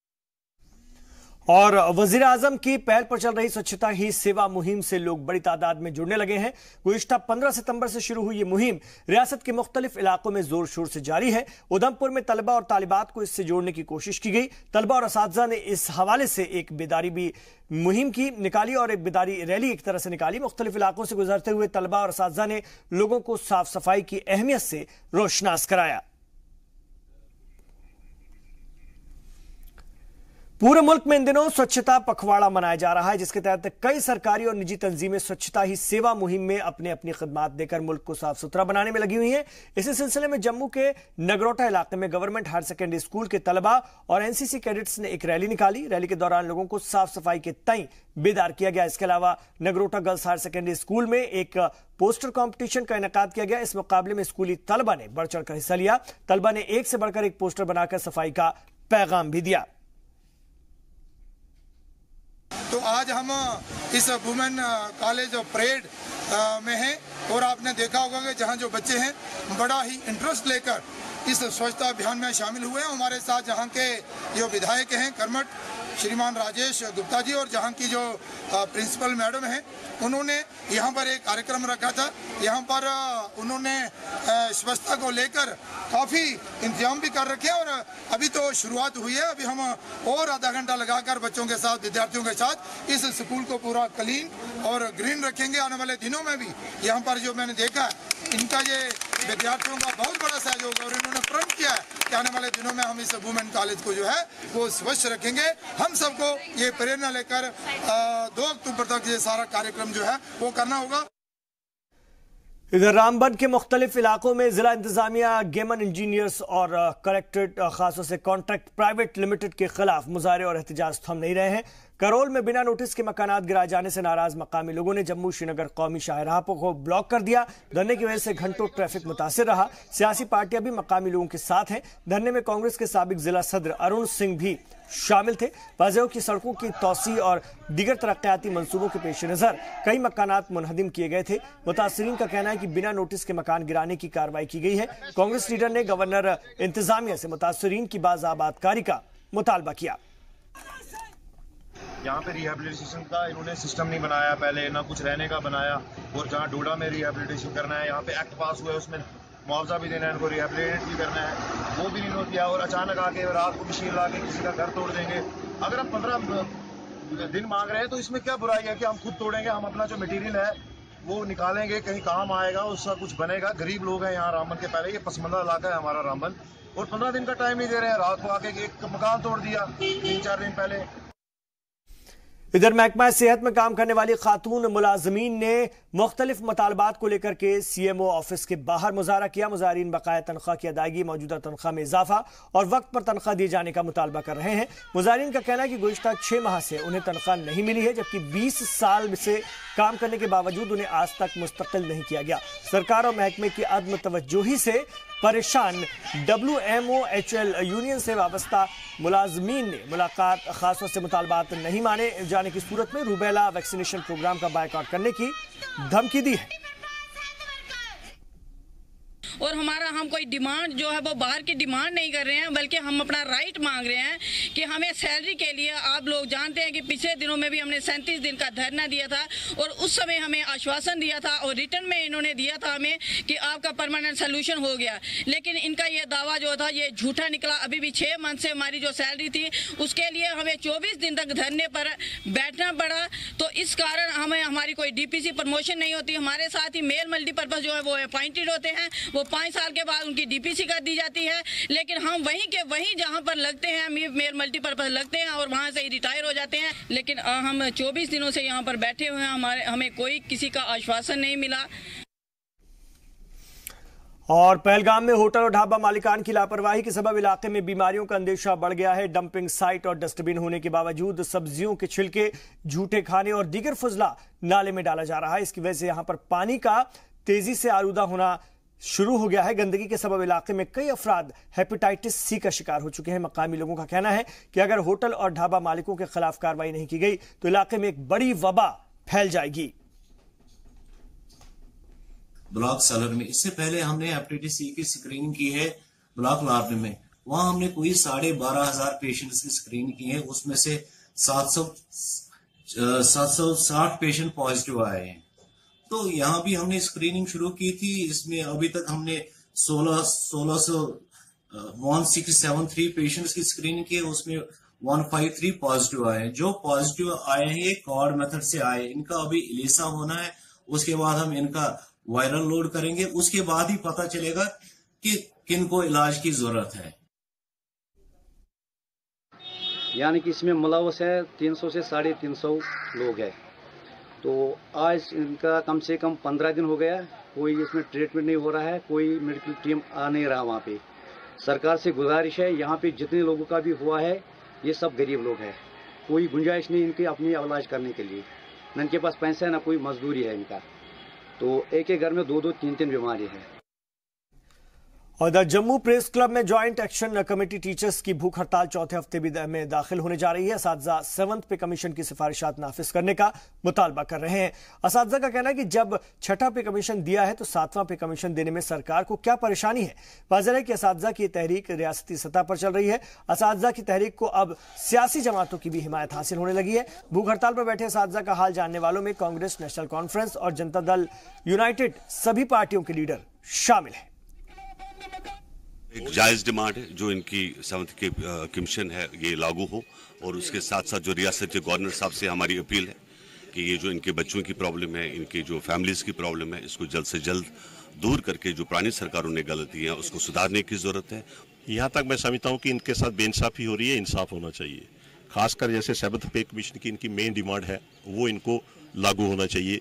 और वजीर आजम की पहल पर चल रही स्वच्छता ही सेवा मुहिम से लोग बड़ी तादाद में जुड़ने लगे हैं। गुज़िश्ता 15 सितंबर से शुरू हुई ये मुहिम रियासत के मुख्तलिफ इलाकों में जोर शोर से जारी है। उधमपुर में तलबा और तालिबात को इससे जोड़ने की कोशिश की गई। तलबा और असातिज़ा ने इस हवाले से एक बेदारी भी मुहिम की निकाली और एक बेदारी रैली एक तरह से निकाली। मुख्तलिफ इलाकों से गुजरते हुए तलबा और असातिज़ा ने लोगों को साफ सफाई की अहमियत से रोशनास कराया। पूरे मुल्क में इन दिनों स्वच्छता पखवाड़ा मनाया जा रहा है, जिसके तहत कई सरकारी और निजी तंजीमें स्वच्छता ही सेवा मुहिम में अपने अपनी खिदमात देकर मुल्क को साफ सुथरा बनाने में लगी हुई हैं। इसी सिलसिले में जम्मू के नगरोटा इलाके में गवर्नमेंट हायर सेकेंडरी स्कूल के तलबा और एनसीसी कैडेट्स ने एक रैली निकाली। रैली के दौरान लोगों को साफ सफाई के तई बेदार किया गया। इसके अलावा Nagrota girls higher secondary school में एक पोस्टर कंपटीशन का इनेकाद किया गया। इस मुकाबले में स्कूली तलबा ने बढ़ चढ़कर हिस्सा लिया। तलबा ने एक से बढ़कर एक पोस्टर बनाकर सफाई का पैगाम भी दिया। तो आज हम इस वुमेन कॉलेज ऑफ परेड में हैं और आपने देखा होगा कि जहां जो बच्चे हैं बड़ा ही इंटरेस्ट लेकर इस स्वच्छता अभियान में शामिल हुए हैं। हमारे साथ जहां के जो विधायक हैं कर्मठ श्रीमान राजेश गुप्ता जी और जहां की जो प्रिंसिपल मैडम हैं, उन्होंने यहां पर एक कार्यक्रम रखा था। यहां पर उन्होंने स्वच्छता को लेकर काफ़ी इंतजाम भी कर रखे हैं और अभी तो शुरुआत हुई है। अभी हम और आधा घंटा लगाकर बच्चों के साथ, विद्यार्थियों के साथ इस स्कूल को पूरा क्लीन और ग्रीन रखेंगे। आने वाले दिनों में भी यहाँ पर जो मैंने देखा इनका ये विद्यार्थियों का बहुत बड़ा सहयोग है और इन्होंने प्रण किया है कि आने वाले दिनों में हम इस वुमेन कॉलेज को जो है वो स्वच्छ रखेंगे। हम सबको ये प्रेरणा लेकर 2 अक्टूबर तक ये सारा कार्यक्रम जो है वो करना होगा। इधर रामबन के मुख्तलिफ इलाकों में जिला इंतजामिया गेमन इंजीनियर्स और कलेक्ट्रेट खासों से कॉन्ट्रैक्ट प्राइवेट लिमिटेड के खिलाफ मुजाहरे और एहतजाज थम नहीं रहे हैं। करोल में बिना नोटिस के मकानात गिराए जाने से नाराज मकामी लोगों ने जम्मू श्रीनगर कौमी शाहराह को ब्लॉक कर दिया। धरने की वजह से घंटों ट्रैफिक मुतासिर रहा। सियासी पार्टियां भी मकामी लोगों के साथ हैं। धरने में कांग्रेस के साबिक जिला सदर अरुण सिंह भी शामिल थे। वाज़ेह की सड़कों की तोसी और दीगर तरक्याती मंसूबों के पेश नजर कई मकानात मुनहदिम किए गए थे। मुतासिरीन का कहना है कि बिना नोटिस के मकान गिराने की कार्रवाई की गई है। कांग्रेस लीडर ने गवर्नर इंतजामिया से मुतासिरीन की बाज़ाबादकारी का मुतालबा किया। यहाँ पे रिहेबिलिटेशन का इन्होंने सिस्टम नहीं बनाया, पहले ना कुछ रहने का बनाया, और जहाँ डोडा में रिहेबिलिटेशन करना है, यहाँ पे एक्ट पास हुआ है उसमें मुआवजा भी देना है, इनको रिहेबिलिटेट भी करना है, वो भी नहीं किया। और अचानक आके रात को मशीन ला के किसी का घर तोड़ देंगे। अगर हम 15 दिन मांग रहे हैं तो इसमें क्या बुराई है कि हम खुद तोड़ेंगे, हम अपना जो मटेरियल है वो निकालेंगे, कहीं काम आएगा, उसका कुछ बनेगा। गरीब लोग हैं यहाँ रामबन के, पहले ये पसमंदा इलाका है हमारा रामबन, और 15 दिन का टाइम नहीं दे रहे हैं। रात को आके एक मकान तोड़ दिया 3-4 दिन पहले। इधर महकमा सेहत में काम करने वाली खातून मुलाजमीन ने मुख्तलिफ मुतालबात को लेकर के सीएमओ ऑफिस के बाहर मुजाहरा किया। मुजाहरीन बकाया तनख्वाह की अदायगी, मौजूदा तनख्वाह में इजाफा और वक्त पर तनख्वाह दिए जाने का मुतालबा कर रहे हैं। मुजाहरीन का कहना है कि गुज़िश्ता 6 माह से उन्हें तनख्वाह नहीं मिली है, जबकि 20 साल से काम करने के बावजूद उन्हें आज तक मुस्तकिल नहीं किया गया। सरकार और महकमे की अदम तवज्जोही से परेशान WMOHL यूनियन से वाबस्ता मुलाजमीन ने मुलाकात खासों से मुतालबात नहीं माने जाने की सूरत में रूबेला वैक्सीनेशन प्रोग्राम का बायकॉट करने की धमकी दी है। और हमारा हम कोई डिमांड जो है वो बाहर की डिमांड नहीं कर रहे हैं, बल्कि हम अपना राइट मांग रहे हैं कि हमें सैलरी के लिए, आप लोग जानते हैं कि पिछले दिनों में भी हमने 37 दिन का धरना दिया था और उस समय हमें आश्वासन दिया था और रिटर्न में इन्होंने दिया था हमें कि आपका परमानेंट सोल्यूशन हो गया। लेकिन इनका ये दावा जो था ये झूठा निकला। अभी भी 6 मंथ से हमारी जो सैलरी थी उसके लिए हमें 24 दिन तक धरने पर बैठना पड़ा। तो इस कारण हमें हमारी कोई DPC प्रमोशन नहीं होती। हमारे साथ ही मेल मल्टीपर्पज जो है वो अपॉइंटेड होते हैं, वो 5 साल के बाद उनकी DPC कर दी जाती है। लेकिन हम वहीं के वहीं जहां पर लगते हैं मेल मल्टीपर्पज लगते हैं और वहां से ही रिटायर हो जाते हैं। लेकिन हम 24 दिनों से यहां पर बैठे हुए हैं, हमें कोई किसी का आश्वासन नहीं मिला। और पहलगाम में होटल और ढाबा मालिकान की लापरवाही के सबब इलाके में बीमारियों का अंदेशा बढ़ गया है। डंपिंग साइट और डस्टबिन होने के बावजूद सब्जियों के छिलके, झूठे खाने और दीगर फजला नाले में डाला जा रहा है। इसकी वजह से यहां पर पानी का तेजी से आलूदा होना शुरू हो गया है। गंदगी के सबब इलाके में कई अफराद हेपेटाइटिस सी का शिकार हो चुके हैं। मकामी लोगों का कहना है कि अगर होटल और ढाबा मालिकों के खिलाफ कार्रवाई नहीं की गई तो इलाके में एक बड़ी वबा फैल जाएगी। ब्लॉक सलर में इससे पहले हमने हेपेटाइटिस सी की स्क्रीनिंग की है ब्लॉक लार्ड में। वहां हमने कोई 12,500 पेशेंट्स की स्क्रीन की है, उसमें से 760 पेशेंट पॉजिटिव आए हैं। तो यहाँ भी हमने स्क्रीनिंग शुरू की थी। इसमें अभी तक हमने 167 पेशेंट्स की स्क्रीनिंग की है, उसमें 153 पॉजिटिव आए हैं। जो पॉजिटिव आए हैं ये कॉर्ड मेथड से आए, इनका अभी इलीसा होना है, उसके बाद हम इनका वायरल लोड करेंगे, उसके बाद ही पता चलेगा कि किनको इलाज की जरूरत है। यानी कि इसमें मुलव्वस है 300 से 350 लोग हैं। तो आज इनका कम से कम 15 दिन हो गया, कोई इसमें ट्रीटमेंट नहीं हो रहा है, कोई मेडिकल टीम आ नहीं रहा वहाँ पे। सरकार से गुजारिश है, यहाँ पे जितने लोगों का भी हुआ है ये सब गरीब लोग हैं, कोई गुंजाइश नहीं इनकी अपनी इलाज करने के लिए, न इनके पास पैसा है ना कोई मजदूरी है इनका। तो एक एक घर में 2-2, 3-3 बीमारी है। और द जम्मू प्रेस क्लब में ज्वाइंट एक्शन कमेटी टीचर्स की भूख हड़ताल चौथे हफ्ते में दाखिल होने जा रही है। असातिज़ा 7th पे कमीशन की सिफारिशात नाफिज करने का मुतालबा कर रहे हैं। असातिज़ा का कहना है कि जब 6ठा पे कमीशन दिया है तो 7वां पे कमीशन देने में सरकार को क्या परेशानी है। वाज़ेह है कि असातिज़ा की तहरीक रियासती सतह पर चल रही है। असातिज़ा की तहरीक को अब सियासी जमातों की भी हिमायत हासिल होने लगी है। भूख हड़ताल पर बैठे असातिज़ा का हाल जानने वालों में कांग्रेस, नेशनल कॉन्फ्रेंस और जनता दल यूनाइटेड सभी पार्टियों के लीडर शामिल हैं। एक जायज़ डिमांड है जो इनकी 7th के कमीशन है ये लागू हो, और उसके साथ साथ जो रियासत के गवर्नर साहब से हमारी अपील है कि ये जो इनके बच्चों की प्रॉब्लम है, इनके जो फैमिलीज़ की प्रॉब्लम है, इसको जल्द से जल्द दूर करके जो पुरानी सरकारों ने गलती है उसको सुधारने की ज़रूरत है। यहाँ तक मैं समझता हूँ कि इनके साथ बेइंसाफ़ी हो रही है, इंसाफ होना चाहिए। खासकर जैसे 7th पे कमीशन की इनकी मेन डिमांड है वो इनको लागू होना चाहिए।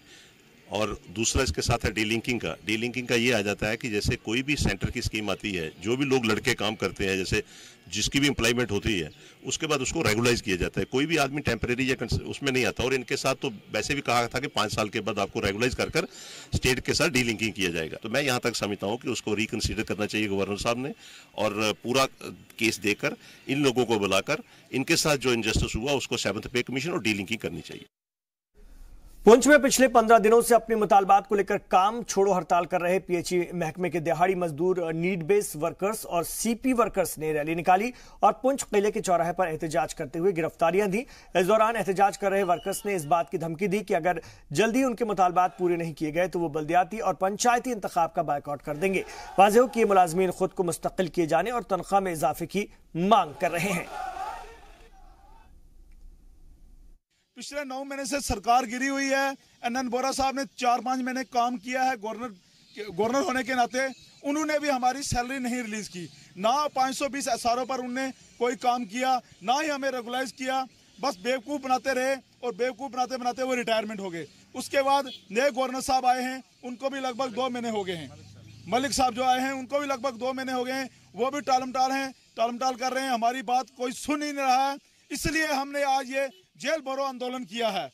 और दूसरा इसके साथ है डीलिंकिंग का। डीलिंकिंग का ये आ जाता है कि जैसे कोई भी सेंटर की स्कीम आती है, जो भी लोग लड़के काम करते हैं, जैसे जिसकी भी एम्प्लॉयमेंट होती है, उसके बाद उसको रेगुलाइज किया जाता है। कोई भी आदमी टेम्परेरी या उसमें नहीं आता। और इनके साथ तो वैसे भी कहा था कि 5 साल के बाद आपको रेगुलाइज कर स्टेट के साथ डीलिंकिंग किया जाएगा। तो मैं यहाँ तक समझता हूँ कि उसको रिकन्सिडर करना चाहिए गवर्नर साहब ने, और पूरा केस देकर इन लोगों को बुलाकर इनके साथ जो इनजस्टिस हुआ उसको 7th पे कमीशन और डीलिंकिंग करनी चाहिए। पुंछ में पिछले 15 दिनों से अपने मुतालबात को लेकर काम छोड़ो हड़ताल कर रहे पीएचई महकमे के दिहाड़ी मजदूर, नीड बेस वर्कर्स और सीपी वर्कर्स ने रैली निकाली और पुंछ किले के चौराहे पर एहतजाज करते हुए गिरफ्तारियां दी। इस दौरान एहतजाज कर रहे वर्कर्स ने इस बात की धमकी दी कि अगर जल्दी उनके मुतालबात पूरे नहीं किए गए तो वो बल्दियाती और पंचायती इंतखाब का बायकॉट कर देंगे। वाज़ेह हो कि ये मुलाजमीन खुद को मुस्तकिल किए जाने और तनख्वाह में इजाफे की मांग कर रहे हैं। पिछले 9 महीने से सरकार गिरी हुई है। एनएन बोरा साहब ने 4-5 महीने काम किया है गवर्नर होने के नाते, उन्होंने भी हमारी सैलरी नहीं रिलीज की, ना 520 एसआरओ पर उन्होंने कोई काम किया, ना ही हमें रेगुलाइज किया। बस बेवकूफ़ बनाते रहे और बेवकूफ़ बनाते बनाते वो रिटायरमेंट हो गए। उसके बाद नए गवर्नर साहब आए हैं, उनको भी लगभग 2 महीने हो गए हैं। मलिक साहब जो आए हैं उनको भी लगभग 2 महीने हो गए हैं, वो भी टालमटाल हैं, टालमटाल कर रहे हैं, हमारी बात कोई सुन ही नहीं रहा है। इसलिए हमने आज ये जेल भरो आंदोलन किया है।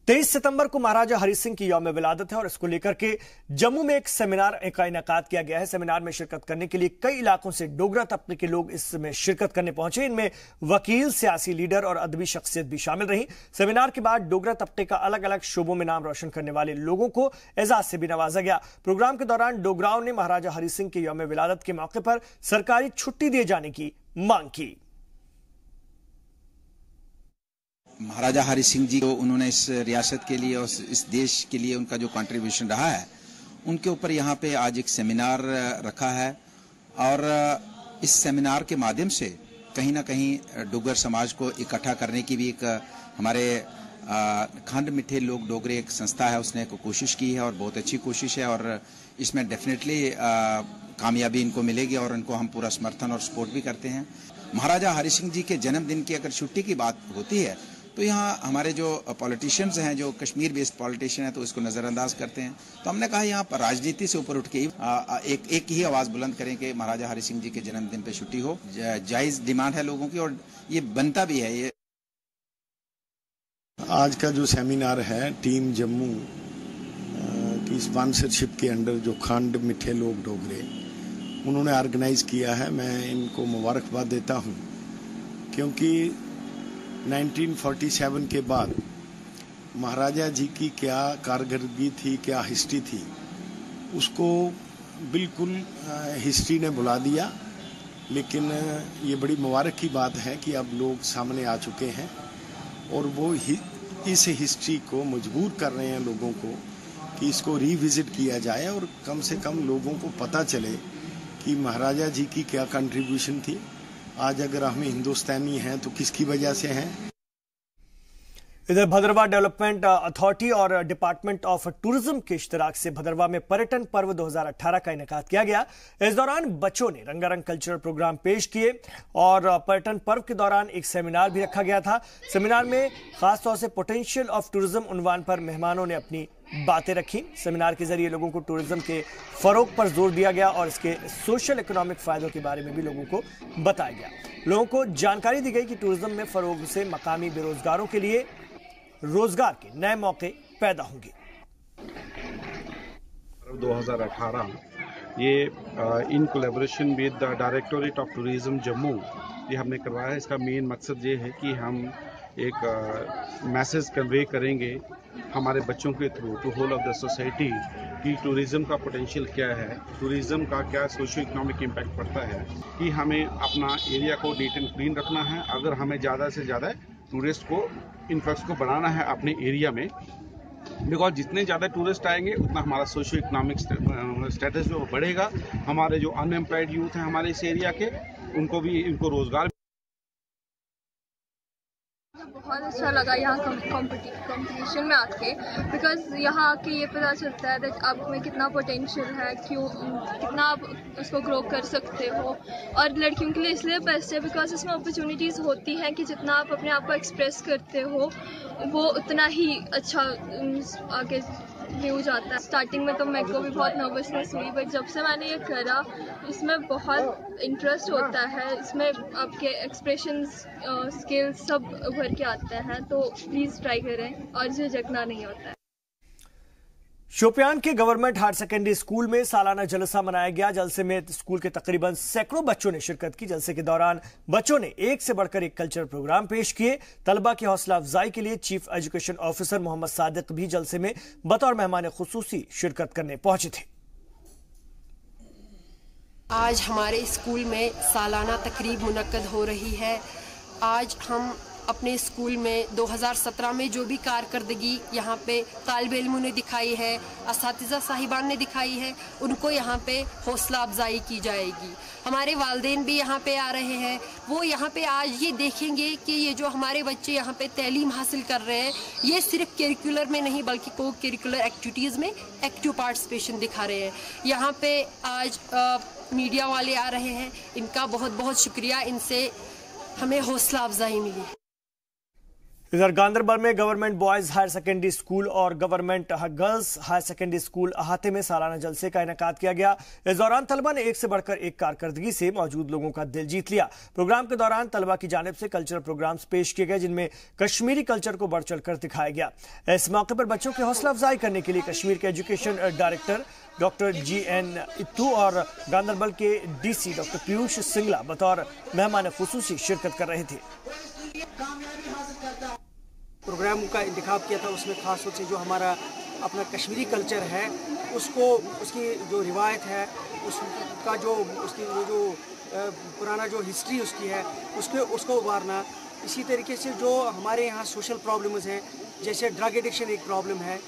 23 सितंबर को महाराजा हरि सिंह की यौम विलादत है और इसको लेकर के जम्मू में एक सेमिनार का इनेकाद किया गया है। सेमिनार में शिरकत करने के लिए कई इलाकों से डोगरा तबके के लोग इसमें शिरकत करने पहुंचे। इनमें वकील, सियासी लीडर और अदबी शख्सियत भी शामिल रही। सेमिनार के बाद डोगरा तबके का अलग अलग शोबों में नाम रोशन करने वाले लोगों को एजाज से भी नवाजा गया। प्रोग्राम के दौरान डोगराओं ने महाराजा हरि सिंह के यौम विलादत के मौके पर सरकारी छुट्टी दिए जाने की मांग की। महाराजा हरि सिंह जी को उन्होंने इस रियासत के लिए और इस देश के लिए उनका जो कंट्रीब्यूशन रहा है, उनके ऊपर यहाँ पे आज एक सेमिनार रखा है। और इस सेमिनार के माध्यम से कहीं ना कहीं डोगर समाज को इकट्ठा करने की भी एक हमारे खंड मिठे लोग डोगरे एक संस्था है, उसने एक कोशिश की है और बहुत अच्छी कोशिश है। और इसमें डेफिनेटली कामयाबी इनको मिलेगी और इनको हम पूरा समर्थन और सपोर्ट भी करते हैं। महाराजा हरि सिंह जी के जन्मदिन की अगर छुट्टी की बात होती है तो यहाँ हमारे जो पॉलिटिशियंस हैं, जो कश्मीर बेस्ड पॉलिटिशियन हैं, तो इसको नज़रअंदाज करते हैं। तो हमने कहा यहाँ पर राजनीति से ऊपर उठ के एक ही आवाज़ बुलंद करें कि महाराजा हरि सिंह जी के जन्मदिन पे छुट्टी हो। जायज़ डिमांड है लोगों की और ये बनता भी है। ये आज का जो सेमिनार है टीम जम्मू की स्पॉन्सरशिप के अंडर जो खंड मिठे लोग डोगरे उन्होंने ऑर्गेनाइज किया है। मैं इनको मुबारकबाद देता हूँ, क्योंकि 1947 के बाद महाराजा जी की क्या कारकर्दगी थी, क्या हिस्ट्री थी, उसको बिल्कुल हिस्ट्री ने बुला दिया। लेकिन ये बड़ी मुबारक की बात है कि अब लोग सामने आ चुके हैं और वो इस हिस्ट्री को मजबूर कर रहे हैं लोगों को कि इसको रिविजिट किया जाए और कम से कम लोगों को पता चले कि महाराजा जी की क्या कंट्रीब्यूशन थी। आज अगर हम हिंदुस्तानी हैं तो किसकी वजह से हैं। इधर भद्रवाह डेवलपमेंट अथॉरिटी और डिपार्टमेंट ऑफ टूरिज्म के इश्तिराक से भद्रवाह में पर्यटन पर्व 2018 का इनेकाद किया गया। इस दौरान बच्चों ने रंगारंग कल्चरल प्रोग्राम पेश किए और पर्यटन पर्व के दौरान एक सेमिनार भी रखा गया था। सेमिनार में खासतौर से पोटेंशियल ऑफ टूरिज्म उन्वान पर मेहमानों ने अपनी बातें रखी। सेमिनार के जरिए लोगों को टूरिज्म के फरोग पर जोर दिया गया और इसके सोशल इकोनॉमिक फायदों के बारे में भी लोगों को बताया गया। लोगों को जानकारी दी गई कि टूरिज्म में फरोग से मकामी बेरोजगारों के लिए रोजगार के नए मौके पैदा होंगे। 2018 ये in collaboration with the directorate of tourism Jammu ये हमने करवाया है। इसका मेन मकसद ये है कि हम एक मैसेज कन्वे करेंगे हमारे बच्चों के through to whole of the society कि टूरिज्म का पोटेंशियल क्या है, टूरिज्म का क्या सोशियो इकोनॉमिक इम्पैक्ट पड़ता है, कि हमें अपना एरिया को नीट एंड क्लीन रखना है। अगर हमें ज़्यादा से ज़्यादा टूरिस्ट को इन्फ्लक्स को बढ़ाना है अपने एरिया में, बिकॉज जितने ज़्यादा टूरिस्ट आएंगे उतना हमारा सोशियो इकोनॉमिक स्टेटस जो बढ़ेगा। हमारे जो अनएम्प्लॉयड यूथ हैं हमारे इस एरिया के, उनको रोजगार। बहुत अच्छा लगा यहाँ कंपटीशन में आके, बिकॉज यहाँ आके ये पता चलता है दैट आप में कितना पोटेंशियल है, कितना आप उसको ग्रो कर सकते हो। और लड़कियों के लिए इसलिए बेस्ट है बिकॉज इसमें अपॉर्चुनिटीज़ होती हैं कि जितना आप अपने आप को एक्सप्रेस करते हो वो उतना ही अच्छा आगे व्यू जाता है। स्टार्टिंग में तो मेरे को भी बहुत नर्वसनेस हुई, बट जब से मैंने ये करा इसमें बहुत इंटरेस्ट होता है। इसमें आपके एक्सप्रेशंस स्किल्स सब उभर के आते हैं, तो प्लीज़ ट्राई करें और झिझकना नहीं होता है। शोपियान के गवर्नमेंट हायर सेकेंडरी स्कूल में सालाना जलसा मनाया गया। जलसे में स्कूल के तकरीबन सैकड़ों बच्चों ने शिरकत की। जलसे के दौरान बच्चों ने एक से बढ़कर एक कल्चरल प्रोग्राम पेश किए। तलबा की हौसला अफजाई के लिए chief education officer Mohammad Sadiq भी जलसे में बतौर मेहमान खुसूसी शिरकत करने पहुंचे थे। आज हमारे स्कूल में सालाना तकरीब मुनक्कद हो रही है। आज हम अपने स्कूल में 2017 में जो भी कारकर्दगी यहाँ पे तालिब इल्मों ने दिखाई है, असातिज़ा साहिबान ने दिखाई है, उनको यहाँ पे हौसला अफजाई की जाएगी। हमारे वालिदैन भी यहाँ पे आ रहे हैं, वो यहाँ पे आज ये देखेंगे कि ये जो हमारे बच्चे यहाँ पे तालीम हासिल कर रहे हैं ये सिर्फ करिकुलर में नहीं बल्कि को करिकुलर एक्टिविटीज़ में एक्टिव पार्टिसिपेशन दिखा रहे हैं। यहाँ पे आज मीडिया वाले आ रहे हैं, इनका बहुत बहुत शुक्रिया, इनसे हमें हौसला अफजाई मिली। इधर गांधरबल में government boys higher secondary school और government girls higher secondary school अहाते में सालाना जलसे का इनेकाद किया गया। इस दौरान तलबा ने एक से बढ़कर एक कारकर्दगी से मौजूद लोगों का दिल जीत लिया। प्रोग्राम के दौरान तलबा की जानिब से कल्चरल प्रोग्राम्स पेश किए गए, जिनमें कश्मीरी कल्चर को बढ़ चढ़कर दिखाया गया। इस मौके पर बच्चों की हौसला अफजाई करने के लिए कश्मीर के एजुकेशन डायरेक्टर डॉक्टर GN इत्तू और गांधरबल के DC डॉक्टर पीयूष सिंगला बतौर मेहमान खुसूसी शिरकत कर रहे थे। प्रोग्राम का इंतखाब किया था, उसमें खास तौर से जो हमारा अपना कश्मीरी कल्चर है उसको, उसकी जो रिवायत है, उसका जो उसकी जो पुराना जो हिस्ट्री उसकी है उसको उभारना। इसी तरीके से जो हमारे यहाँ सोशल प्रॉब्लम्स हैं, जैसे ड्रग एडिक्शन एक प्रॉब्लम है,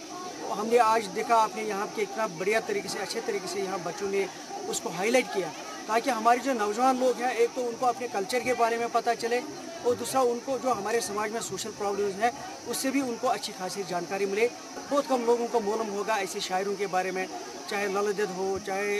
हमने आज देखा आपने यहाँ के इतना बढ़िया तरीके से अच्छे तरीके से यहाँ बच्चों ने उसको हाईलाइट किया, ताकि हमारे जो नौजवान लोग हैं एक तो उनको अपने कल्चर के बारे में पता चले और दूसरा उनको जो हमारे समाज में सोशल प्रॉब्लम्स हैं उससे भी उनको अच्छी खासी जानकारी मिले। बहुत कम लोगों को मालूम होगा ऐसे शायरों के बारे में, चाहे ललदद हो, चाहे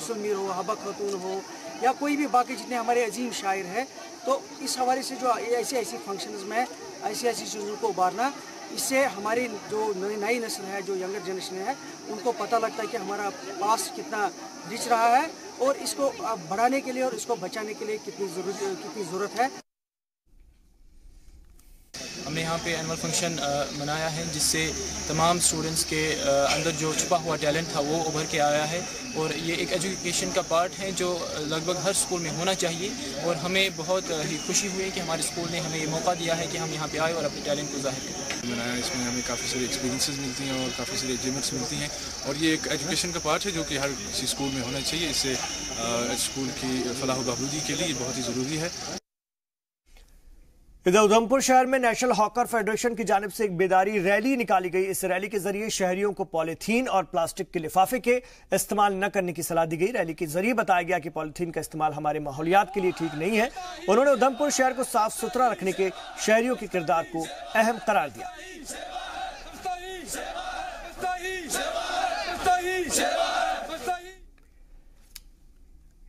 सुलमीर हो, हबा खातून हो, या कोई भी बाकी जितने हमारे अजीम शायर हैं। तो इस हवाले से जो ऐसी फंक्शंस में ऐसी चीज़ों को उभारना, इससे हमारी जो नई नस्ल है, जो यंगर जनरेशन है, उनको पता लगता है कि हमारा पास कितना रिच रहा है और इसको बढ़ाने के लिए और इसको बचाने के लिए कितनी ज़रूरत है। हमने यहाँ पे एनुअल फंक्शन मनाया है, जिससे तमाम स्टूडेंट्स के अंदर जो छुपा हुआ टैलेंट था वो उभर के आया है। और ये एक एजुकेशन का पार्ट है जो लगभग हर स्कूल में होना चाहिए। और हमें बहुत ही खुशी हुई कि हमारे स्कूल ने हमें ये मौका दिया है कि हम यहाँ पे आए और अपने टैलेंट को जाहिर करें। मनाया, इसमें हमें काफ़ी सारी एक्सपीरियंसेस मिलती हैं और काफ़ी सारी अचीवमेंट्स मिलती हैं, और ये एक एजुकेशन का पार्ट है जो कि हर किसी स्कूल में होना चाहिए। इससे स्कूल की फलाह व बहबूदी के लिए बहुत ही ज़रूरी है। इधर उधमपुर शहर में नेशनल हॉकर फेडरेशन की जानिब से एक बेदारी रैली निकाली गई। इस रैली के जरिए शहरियों को पॉलीथीन और प्लास्टिक के लिफाफे के इस्तेमाल न करने की सलाह दी गई। रैली के जरिए बताया गया कि पॉलीथीन का इस्तेमाल हमारे माहौलियात के लिए ठीक नहीं है। उन्होंने उधमपुर शहर को साफ सुथरा रखने के शहरियों के किरदार को अहम करार दिया।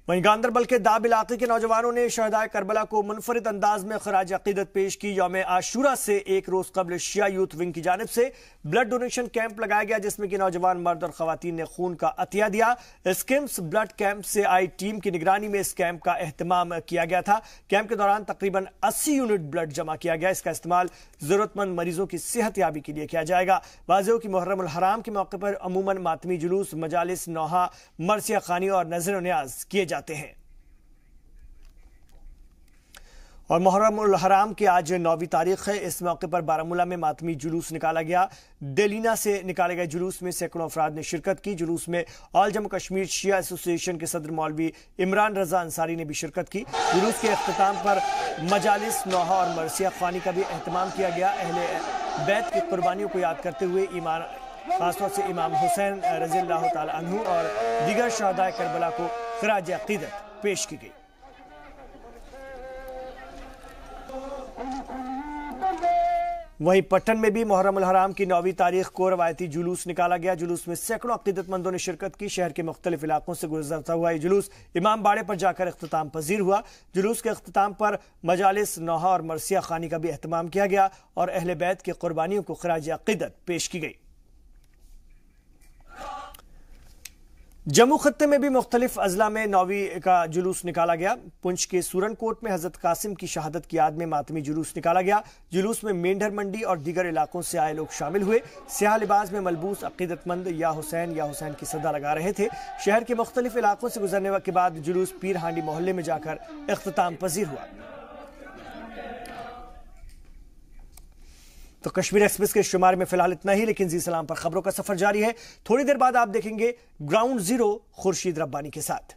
वहीं गांदरबल के दाब इलाके के नौजवानों ने शहदाए करबला को मुनफरिद अंदाज में खराज अकीदत पेश की। यौम आशूरा से एक रोज कबल शिया यूथ विंग की जानिब से ब्लड डोनेशन कैंप लगाया गया, जिसमें कि नौजवान मर्द और खवातीन ने खून का अतिया दिया। स्किम्स ब्लड कैंप से आई टीम की निगरानी में इस कैंप का एहतमाम किया गया था। कैंप के दौरान तकरीबन 80 यूनिट ब्लड जमा किया गया। इसका इस्तेमाल जरूरतमंद मरीजों की सेहत याबी के लिए किया जाएगा। वाज़ेह की मुहर्रम उल हराम के मौके पर अमूमन मातमी जुलूस, मजालिस, नौहा, मरसिया खानी और नजर न्याज किए जाते हैं। और मुहर्रम उल हराम की आज 9वीं तारीख है। इस मौके पर बारामूला में मातमी जुलूस निकाला गया। डेलीना से निकाले गए जुलूस में सैकड़ों अफराद ने शिरकत की। जुलूस में ऑल जम्मू कश्मीर शिया एसोसिएशन के सदर मौलवी इमरान रजा अंसारी ने भी शिरकत की। जुलूस के अख्ताम पर मजालिस, नौहा और मरसिया खानी का भी एहतमाम किया गया। अहले बैत की कुर्बानियों को याद करते हुए ईमान खासतौर से इमाम हुसैन रज़ियल्लाहु ताला अन्हु और दीगर शहदाए करबला को खराज अकीदत पेश की गई। वहीं पट्टन में भी मुहर्रम उल हराम की 9वीं तारीख को रवायती जुलूस निकाला गया। जुलूस में सैकड़ों अकीदतमंदों ने शिरकत की। शहर के मुख्तलिफ इलाकों से गुजरता हुआ ये जुलूस इमाम बाड़े पर जाकर इख्तिताम पजीर हुआ। जुलूस के इख्तिताम पर मजालिस, नौहा और मरसिया खानी का भी एहतमाम किया गया और अहले बैत की कुर्बानियों को खराज अकीदत पेश की गई। जम्मू खत्ते में भी मुख्तलिफ अजला में 9वीं का जुलूस निकाला गया। पुंछ के सूरनकोट में हजरत कासिम की शहादत की याद में मातमी जुलूस निकाला गया। जुलूस में मेंढर मंडी और दीगर इलाकों से आए लोग शामिल हुए। स्याह लिबास में मलबूस अकीदतमंद या हुसैन की सदा लगा रहे थे। शहर के मुख्तलिफ इलाकों से गुजरने के बाद जुलूस पीर हांडी मोहल्ले में जाकर इख्तिताम पजीर हुआ। तो कश्मीर एक्सप्रेस के शुमार में फिलहाल इतना ही, लेकिन जी सलाम पर खबरों का सफर जारी है। थोड़ी देर बाद आप देखेंगे ग्राउंड जीरो खुर्शीद रब्बानी के साथ।